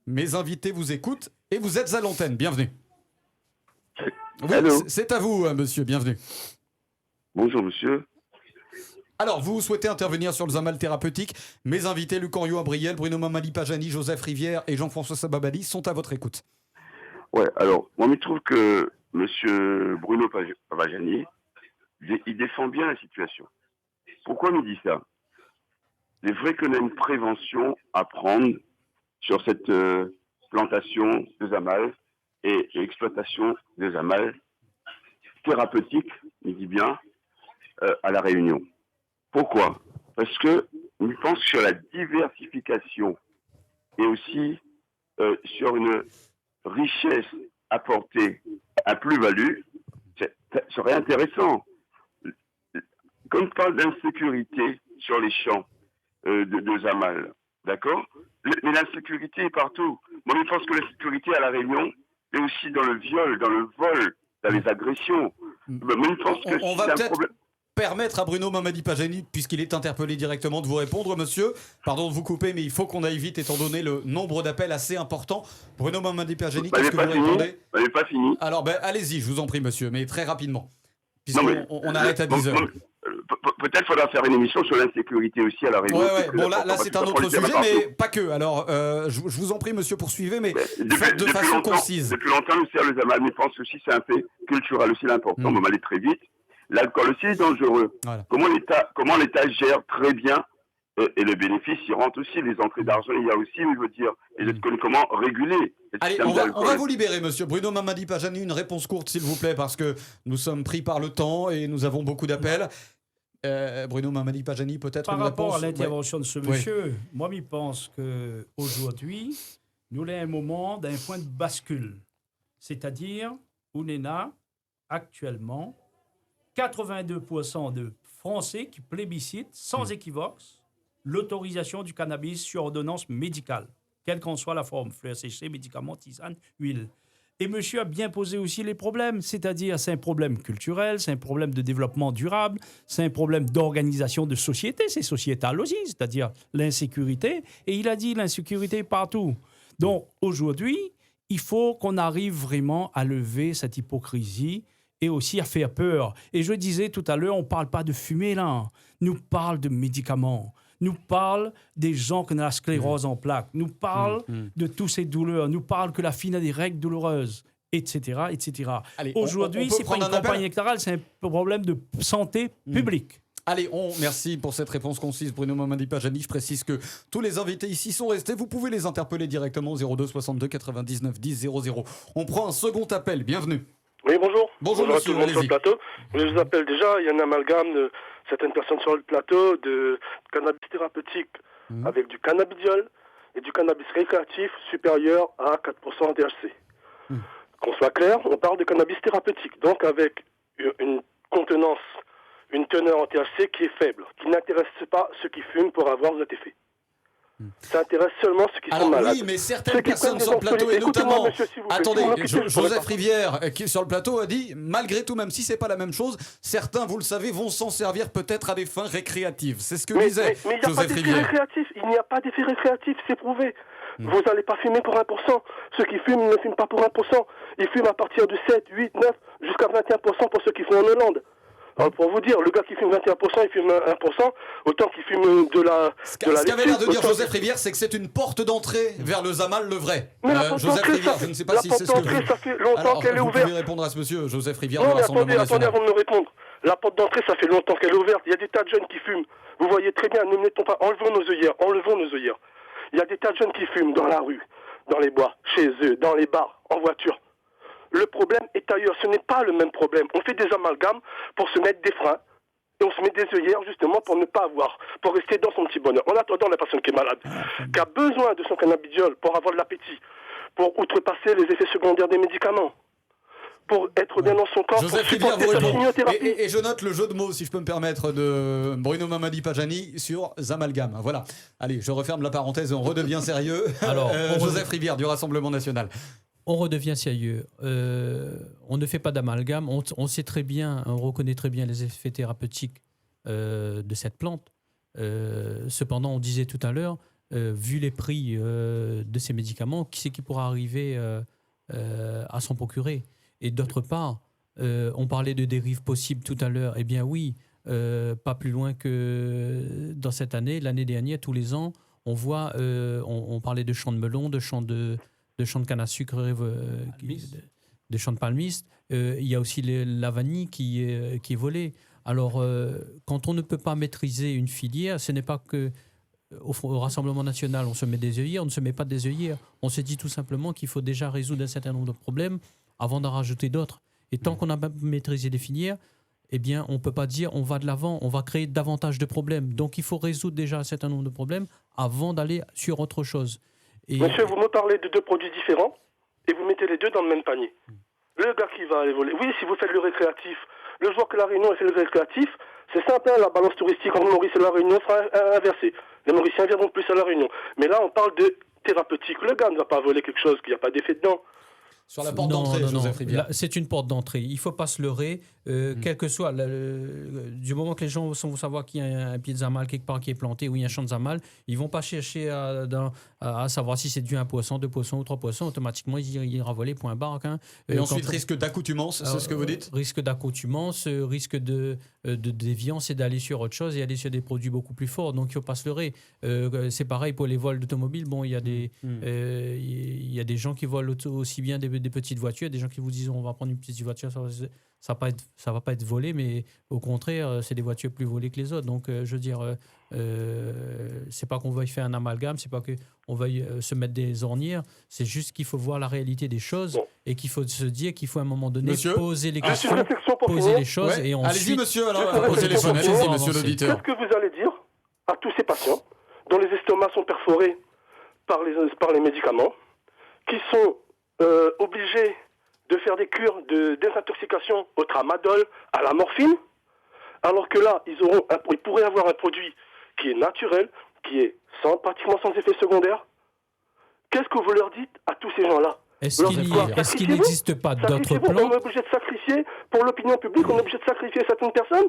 Mes invités vous écoutent et vous êtes à l'antenne. Bienvenue. Oui, Allô. c'est à vous, monsieur. Bienvenue. Bonjour monsieur. Alors, vous souhaitez intervenir sur le zamal thérapeutique. Mes invités, Luc Henriot-Abriel, Bruno Mamadi-Pajani, Joseph Rivière et Jean-François Sababadi sont à votre écoute. Ouais, alors, moi, je trouve que monsieur Bruno Pajani, il défend bien la situation. Pourquoi il me dit ça? Il est vrai qu'on a une prévention à prendre sur cette plantation de zamal et exploitation de zamal thérapeutique, il dit bien, à La Réunion. Pourquoi? Parce que il pense sur la diversification et aussi sur une richesse apportée à plus-value, ça serait intéressant. Quand on parle d'insécurité sur les champs de zamal, d'accord? Mais l'insécurité est partout. Moi, je pense que l'insécurité à La Réunion, mais aussi dans le viol, dans le vol, dans les agressions. Moi, je pense que On c'est va un peut-être problème. permettre à Bruno Mamadi-Pajani, puisqu'il est interpellé directement, de vous répondre, monsieur. Pardon de vous couper, mais il faut qu'on aille vite, étant donné le nombre d'appels assez important. Bruno Mamadi-Pajani, qu'est-ce que vous répondez? Elle n'est pas finie. Alors, allez-y, je vous en prie, monsieur, mais très rapidement. Non, mais- Puisqu'on arrête à 10 heures. Peut-être faudra faire une émission sur l'insécurité aussi à La Réunion. Ouais. Bon, là, Parce c'est que un ça autre prend le sujet, terrain mais partout. pas que. Alors, je vous en prie, monsieur, poursuivez, mais Depuis- faites de depuis façon longtemps- concise. Depuis longtemps, nous sert le zamal, mais je pense aussi que c'est un fait culturel aussi important. On va aller très vite. L'alcool aussi est dangereux. Voilà. Comment l'État gère très bien et le bénéfice, il rentre aussi. Les entrées d'argent, il y a aussi, je veux dire. Et comment réguler le Allez, système on va d'alcool. vous libérer, monsieur. Bruno Mamadi-Pajani, une réponse courte, s'il vous plaît, parce que nous sommes pris par le temps et nous avons beaucoup d'appels. Bruno Mamadi-Pajani, peut-être Par une rapport réponse. à l'intervention de ce Ouais. monsieur, moi, je pense qu'aujourd'hui, nous avons un moment d'un point de bascule. C'est-à-dire, on est là, actuellement, 82% de Français qui plébiscitent, sans équivoque, l'autorisation du cannabis sur ordonnance médicale, quelle qu'en soit la forme, fleurs séchées, médicaments, tisane, huile. Et monsieur a bien posé aussi les problèmes, c'est-à-dire c'est un problème culturel, c'est un problème de développement durable, c'est un problème d'organisation de société, c'est sociétal aussi, c'est-à-dire l'insécurité. Et il a dit l'insécurité partout. Donc aujourd'hui, il faut qu'on arrive vraiment à lever cette hypocrisie et aussi à faire peur. Et je disais tout à l'heure, on ne parle pas de fumée là, nous parle de médicaments. Nous parle des gens qui ont la sclérose en plaques. Nous parle de toutes ces douleurs. Nous parle que la fille a des règles douloureuses. etc., etc. Allez, Aujourd'hui, on peut c'est pas une prendre un appel campagne électorale, c'est un problème de santé publique. Allez, merci pour cette réponse concise, Bruno Mamadi-Pajani. Je précise que tous les invités ici sont restés. Vous pouvez les interpeller directement au 02 62 99 10 00. On prend un second appel. Bienvenue. Oui, bonjour. Bonjour, à monsieur, tout le monde sur allez-y. le plateau. Je vous appelle déjà, il y a un amalgame de certaines personnes sur le plateau de cannabis thérapeutique avec du cannabidiol et du cannabis récréatif supérieur à 4% en THC. Qu'on soit clair, on parle de cannabis thérapeutique, donc avec une contenance, une teneur en THC qui est faible, qui n'intéresse pas ceux qui fument pour avoir cet effet. Ça intéresse seulement ceux qui sont malades. Oui, mais certaines Ceux qui personnes prennent sur le des plateau, et Écoutez-moi, notamment... monsieur, s'il vous plaît. Attendez, Si vous m'écoutez, je pourrais Joseph pas. Rivière, qui est sur le plateau, a dit, malgré tout, même si c'est pas la même chose, certains, vous le savez, vont s'en servir peut-être à des fins récréatives. C'est ce que disait Mais il n'y a pas Joseph d'effet Rivière. récréatif. Il n'y a pas d'effet récréatif, c'est prouvé. Vous n'allez pas fumer pour 1%. Ceux qui fument, ils ne fument pas pour 1%. Ils fument à partir de 7, 8, 9, jusqu'à 21% pour ceux qui font en Hollande. Alors pour vous dire, le gars qui fume 21%, il fume 1%, autant qu'il fume de la Ce qu'avait l'air de dire autant- Joseph Rivière, c'est que c'est une porte d'entrée vers le Zamal, le vrai. Mais la porte Joseph d'entrée, Rivière, ça je ne sais fait- pas la si porte c'est ce que d'entrée, vous... ça fait longtemps Alors, qu'elle est vous ouverte. pouvez répondre à ce monsieur, Joseph Rivière Non, du mais Rassemblement attendez National. avant de me répondre. La porte d'entrée, ça fait longtemps qu'elle est ouverte. Il y a des tas de jeunes qui fument. Vous voyez très bien, ne mettons pas, enlevons nos œillères. Il y a des tas de jeunes qui fument dans la rue, dans les bois, chez eux, dans les bars, en voiture. Le problème est ailleurs, ce n'est pas le même problème. On fait des amalgames pour se mettre des freins et on se met des œillères justement pour ne pas avoir, pour rester dans son petit bonheur. En attendant, la personne qui est malade, qui a besoin de son cannabidiol pour avoir de l'appétit, pour outrepasser les effets secondaires des médicaments, pour être bien dans son corps, Joseph pour Rivière vous supporter sa répond. chimiothérapie. Et je note le jeu de mots, si je peux me permettre, de Bruno Mamadi-Pajani sur Zamalgam. Voilà. Allez, je referme la parenthèse et on redevient sérieux. Alors, Joseph Rivière du Rassemblement National. On redevient sérieux. On ne fait pas d'amalgame. On sait très bien, on reconnaît très bien les effets thérapeutiques de cette plante. Cependant, on disait tout à l'heure, vu les prix de ces médicaments, qui c'est qui pourra arriver à s'en procurer? Et d'autre part, on parlait de dérives possibles tout à l'heure. Eh bien oui, pas plus loin que dans cette année, l'année dernière, tous les ans, on voit, on parlait de champs de melon, de champs de canne à sucre, de champs de palmistes. Il y a aussi la vanille qui est volée. Alors, quand on ne peut pas maîtriser une filière, ce n'est pas que au Rassemblement national, on se met des œillères, on ne se met pas des œillères. On se dit tout simplement qu'il faut déjà résoudre un certain nombre de problèmes avant d'en rajouter d'autres. Et tant qu'on n'a pas maîtrisé les filières, eh bien, on ne peut pas dire on va de l'avant, on va créer davantage de problèmes. Donc, il faut résoudre déjà un certain nombre de problèmes avant d'aller sur autre chose. Et Monsieur, vous me parlez de deux produits différents et vous mettez les deux dans le même panier. Le gars qui va évoluer, oui, si vous faites le récréatif, le jour que la Réunion a fait le récréatif, c'est simple, hein, la balance touristique entre Maurice et la Réunion sera inversée. Les Mauriciens viendront plus à la Réunion. Mais là, on parle de thérapeutique. Le gars ne va pas voler quelque chose qui n'a pas d'effet dedans. Sur la porte d'entrée, Joseph Rivière. Là, c'est une porte d'entrée. Il ne faut pas se leurrer, quel que soit. Du moment que les gens vont savoir qu'il y a un pied de zamal quelque part qui est planté ou il y a un champ de zamal, ils ne vont pas chercher à savoir si c'est du 1 poisson, 2 poissons ou 3 poissons. Automatiquement, ils iront voler, point barre. Hein. Et ensuite, risque d'accoutumance, c'est ce que vous dites? Risque d'accoutumance, risque de déviance et d'aller sur autre chose et aller sur des produits beaucoup plus forts. Donc, il ne faut pas se leurrer. C'est pareil pour les vols d'automobiles. Bon, il y a des gens qui volent aussi bien des petites voitures, des gens qui vous disent on va prendre une petite voiture, ça va pas être volé, mais au contraire, c'est des voitures plus volées que les autres. Donc, je veux dire, c'est pas qu'on va y faire un amalgame, c'est pas qu'on va se mettre des ornières, c'est juste qu'il faut voir la réalité des choses et qu'il faut se dire qu'il faut à un moment donné poser les questions, poser les choses et ensuite... Allez-y, monsieur, alors, posez les choses, allez-y, monsieur l'auditeur. Qu'est-ce que vous allez dire à tous ces patients dont les estomacs sont perforés par les médicaments, qui sont obligés de faire des cures de désintoxication au tramadol, à la morphine, alors que là, ils pourraient avoir un produit qui est naturel, qui est pratiquement sans effet secondaire. Qu'est-ce que vous leur dites à tous ces gens-là? Est-ce qu'il n'existe pas d'autres plans? On est obligé de sacrifier, pour l'opinion publique, on est obligé de sacrifier certaines personnes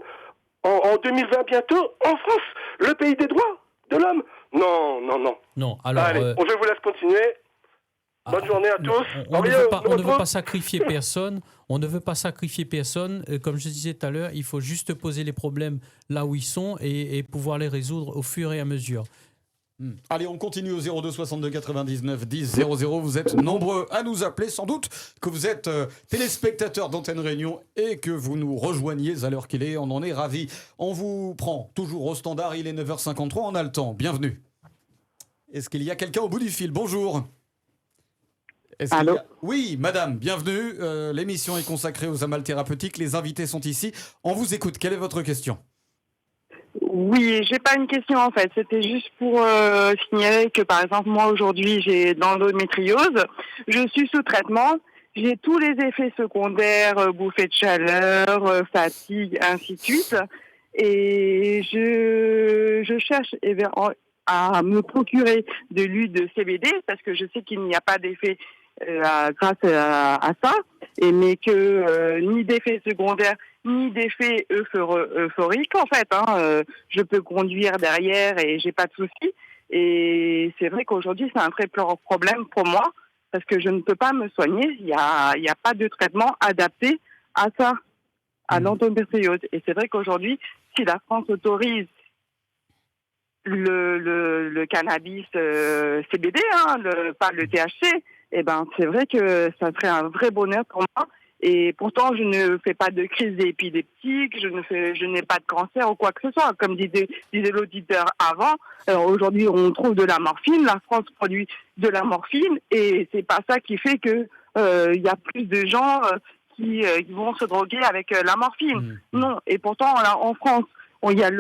en 2020 bientôt, en France, le pays des droits de l'homme. Non. Alors, allez, je vous laisse continuer. Bonne journée à tous. On ne veut pas sacrifier personne. On ne veut pas sacrifier personne. Comme je disais tout à l'heure, il faut juste poser les problèmes là où ils sont et pouvoir les résoudre au fur et à mesure. Allez, on continue au 02 62 99 10 00. Vous êtes nombreux à nous appeler, sans doute que vous êtes téléspectateurs d'Antenne Réunion et que vous nous rejoignez à l'heure qu'il est. On en est ravis. On vous prend toujours au standard. Il est 9h53. On a le temps. Bienvenue. Est-ce qu'il y a quelqu'un au bout du fil? Bonjour. Allô? Oui, madame, bienvenue. L'émission est consacrée aux amals thérapeutiques. Les invités sont ici. On vous écoute. Quelle est votre question? Oui, j'ai pas une question en fait. C'était juste pour signaler que par exemple moi aujourd'hui j'ai dans l'endométriose, je suis sous traitement, j'ai tous les effets secondaires, bouffées de chaleur, fatigue, ainsi de suite, et je cherche à me procurer de l'huile de CBD parce que je sais qu'il n'y a pas d'effet grâce à ça, mais que ni d'effet secondaire ni d'effet euphorique en fait. Je peux conduire derrière et j'ai pas de soucis. Et c'est vrai qu'aujourd'hui c'est un très grand problème pour moi parce que je ne peux pas me soigner. Il y a pas de traitement adapté à ça, à l'endométriose. Et c'est vrai qu'aujourd'hui, si la France autorise le cannabis CBD, pas le THC, eh ben c'est vrai que ça serait un vrai bonheur pour moi. Et pourtant, je ne fais pas de crise épileptique, je n'ai pas de cancer ou quoi que ce soit, comme disait l'auditeur avant. Alors aujourd'hui, on trouve de la morphine, la France produit de la morphine, et c'est pas ça qui fait que il y a plus de gens qui vont se droguer avec la morphine. Non. Et pourtant, là, en France, il y a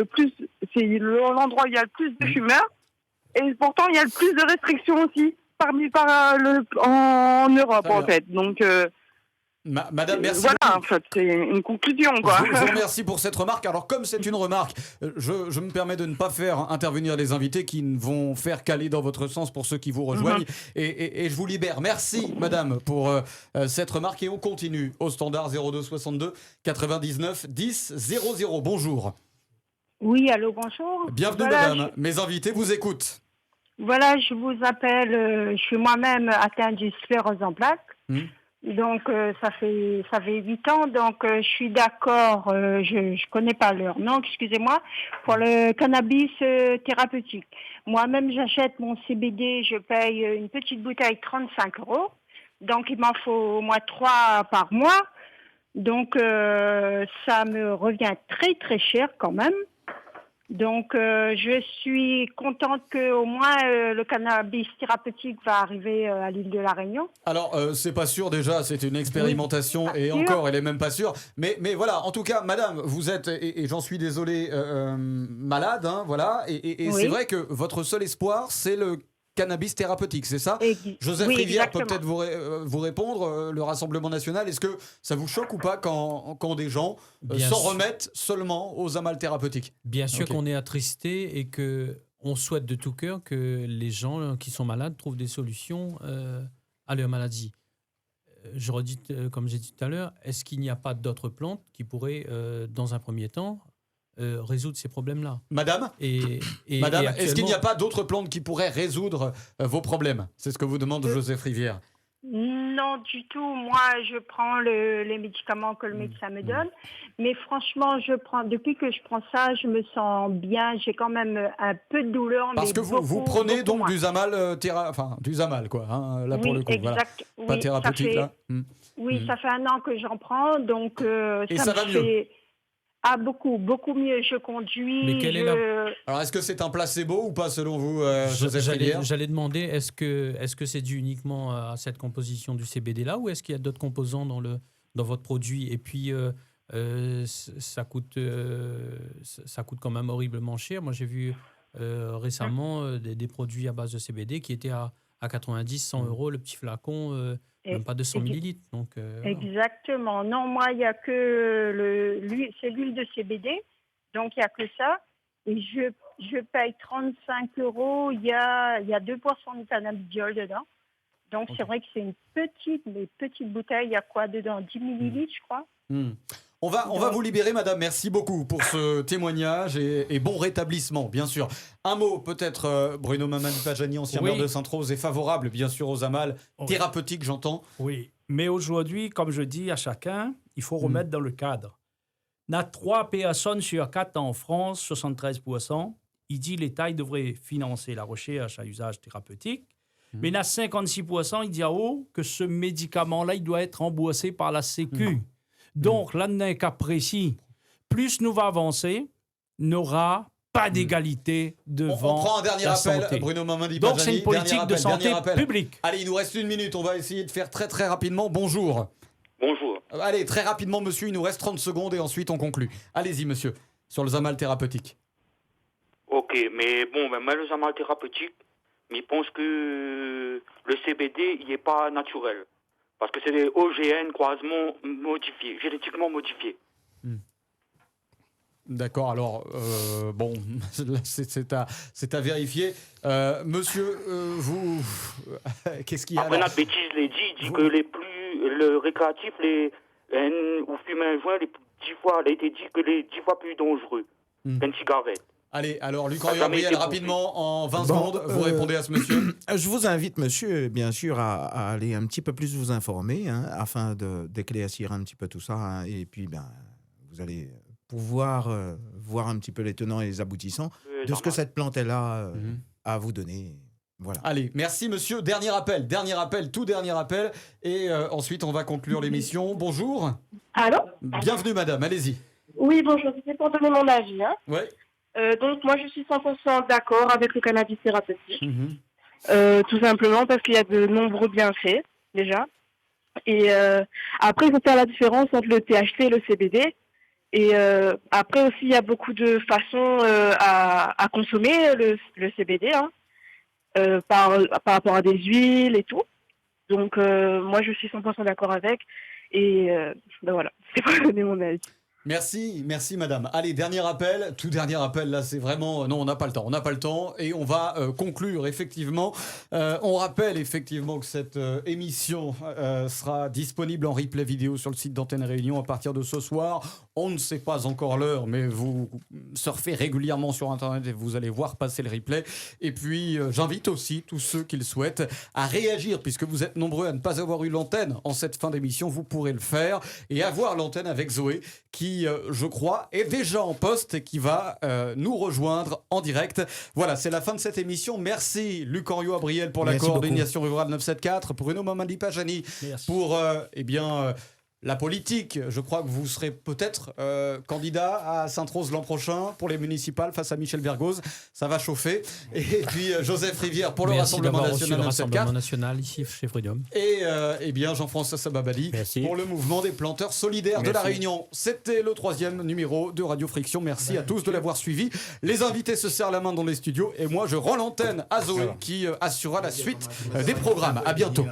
c'est l'endroit où il y a le plus de fumeurs, et pourtant il y a le plus de restrictions aussi en Europe en fait. Donc Madame, merci. Voilà, en fait, c'est une conclusion, quoi. Je vous remercie pour cette remarque. Alors, comme c'est une remarque, je me permets de ne pas faire intervenir les invités qui ne vont faire qu'aller dans votre sens pour ceux qui vous rejoignent. Et je vous libère. Merci, madame, pour cette remarque. Et on continue au standard 02 62 99 10 00. Bonjour. Oui, allô, bonjour. Bienvenue, madame. Mes invités vous écoutent. Voilà, je vous appelle. Je suis moi-même atteinte du sclérose en plaques. Donc, ça fait 8 ans. Donc, je suis d'accord. Je connais pas leur nom, excusez-moi, pour le cannabis thérapeutique. Moi-même, j'achète mon CBD. Je paye une petite bouteille 35 €. Donc, il m'en faut au moins 3 par mois. Donc, ça me revient très, très cher quand même. Donc, je suis contente qu'au moins le cannabis thérapeutique va arriver à l'île de la Réunion. Alors, c'est pas sûr déjà, c'est une expérimentation et encore, elle est même pas sûre. Mais voilà, en tout cas, madame, vous êtes, et j'en suis désolé, malade, voilà. Et c'est vrai que votre seul espoir, c'est le cannabis thérapeutique, c'est ça? Joseph Rivière peut peut-être vous répondre, le Rassemblement national. Est-ce que ça vous choque ou pas quand des gens s'en remettent seulement aux amals thérapeutiques? Bien sûr qu'on est attristé et qu'on souhaite de tout cœur que les gens qui sont malades trouvent des solutions à leur maladie. Je redis, comme j'ai dit tout à l'heure, est-ce qu'il n'y a pas d'autres plantes qui pourraient, dans un premier temps, résoudre ces problèmes-là? Madame, Madame, est-ce qu'il n'y a pas d'autres plantes qui pourraient résoudre vos problèmes? C'est ce que vous demande Joseph Rivière. Non, du tout. Moi, je prends les médicaments que le médecin me donne. Mais franchement, depuis que je prends ça, je me sens bien. J'ai quand même un peu de douleur. Parce que vous prenez donc du Zamal, du Zamal, quoi, là pour le coup. Exact. Voilà. Pas thérapeutique, là. Oui, ça fait 1 an que j'en prends. Donc, ça va mieux. Ah, beaucoup mieux. Je conduis. Mais Alors, est-ce que c'est un placebo ou pas, selon vous, Joseph Rivière? J'allais demander, est-ce que c'est dû uniquement à cette composition du CBD-là ou est-ce qu'il y a d'autres composants dans votre produit? Et puis, ça coûte quand même horriblement cher. Moi, j'ai vu récemment des produits à base de CBD qui étaient à 90, 100 € le petit flacon, même pas 200 millilitres. Donc, exactement. Non, moi, il n'y a que c'est l'huile de CBD, donc il n'y a que ça. Et je paye 35 €. Il y a 2% de cannabidiol dedans. Donc, c'est vrai que c'est une petite bouteille. Il y a quoi dedans? 10 millilitres, je crois. On va vous libérer, madame. Merci beaucoup pour ce témoignage et bon rétablissement, bien sûr. Un mot, peut-être, Bruno Mamani-Pajani, ancien maire de Sainte-Rose, est favorable, bien sûr, aux amals thérapeutiques, j'entends. Oui, mais aujourd'hui, comme je dis à chacun, il faut remettre dans le cadre. On a 3 personnes sur 4 en France, 73%, il dit l'État il devrait financer la recherche à usage thérapeutique. Mais il y a 56%, il dit que ce médicament-là, il doit être remboursé par la Sécu. Donc, là, dans un cas précis, plus nous va avancer, n'aura pas d'égalité devant on prend un dernier la appel, santé. Bruno Mamadi Donc, c'est une politique de santé publique. Allez, il nous reste 1 minute, on va essayer de faire très très rapidement. Bonjour. Bonjour. Allez, très rapidement, monsieur, il nous reste 30 secondes et ensuite on conclut. Allez-y, monsieur, sur le Zamal thérapeutique. Ok, mais bon, moi, le Zamal thérapeutique, mais je pense que le CBD, il n'est pas naturel. Parce que c'est des OGN, croisements modifiés, génétiquement modifiés. D'accord, alors, bon, c'est à vérifier. Monsieur, vous, qu'est-ce qu'il y a après, la bêtise, il dit que le récréatif, ou fumer un joint, il a été dit que les 10 fois plus dangereux qu'une cigarette. Allez, alors, Luc Gabriel, rapidement, en 20 secondes, vous répondez à ce monsieur. Je vous invite, monsieur, bien sûr, à aller un petit peu plus vous informer, afin d'éclaircir un petit peu tout ça. Et puis, vous allez pouvoir voir un petit peu les tenants et les aboutissants de ce que cette plante a à vous donner. Voilà. Allez, merci monsieur. Dernier appel, tout dernier appel. Et ensuite, on va conclure l'émission. Bonjour. Allô ? Bienvenue, madame, allez-y. Oui, bonjour, c'est pour donner mon avis. Ouais. Donc, moi, je suis 100% d'accord avec le cannabis thérapeutique. Tout simplement parce qu'il y a de nombreux bienfaits, déjà. Et après, il faut faire la différence entre le THC et le CBD. Et après aussi, il y a beaucoup de façons à consommer le CBD, par rapport à des huiles et tout. Donc, moi, je suis 100% d'accord avec. Et voilà, c'est pour donner mon avis. Merci madame. Allez, tout dernier appel, là c'est vraiment... Non, on n'a pas le temps et on va conclure effectivement. On rappelle effectivement que cette émission sera disponible en replay vidéo sur le site d'Antenne Réunion à partir de ce soir. On ne sait pas encore l'heure, mais vous surfez régulièrement sur Internet et vous allez voir passer le replay. Et puis j'invite aussi tous ceux qui le souhaitent à réagir, puisque vous êtes nombreux à ne pas avoir eu l'antenne en cette fin d'émission, vous pourrez le faire et avoir l'antenne avec Zoé qui, je crois, est déjà en poste et qui va nous rejoindre en direct. Voilà, c'est la fin de cette émission. Merci Luc Abriel pour la coordination rurale 974, Bruno Mamadi Pajani pour la politique. Je crois que vous serez peut-être candidat à Sainte-Rose l'an prochain pour les municipales face à Michel Bergoz. Ça va chauffer. Et puis Joseph Rivière pour le Rassemblement National 974. Ici chez Freedom. Et Jean-François Sababali pour le mouvement des planteurs solidaires de la Réunion. C'était le 3e numéro de Radio Friction. Merci à tous de l'avoir suivi. Les invités se serrent la main dans les studios et moi je rends l'antenne à Zoé qui assurera la suite des programmes. À bientôt.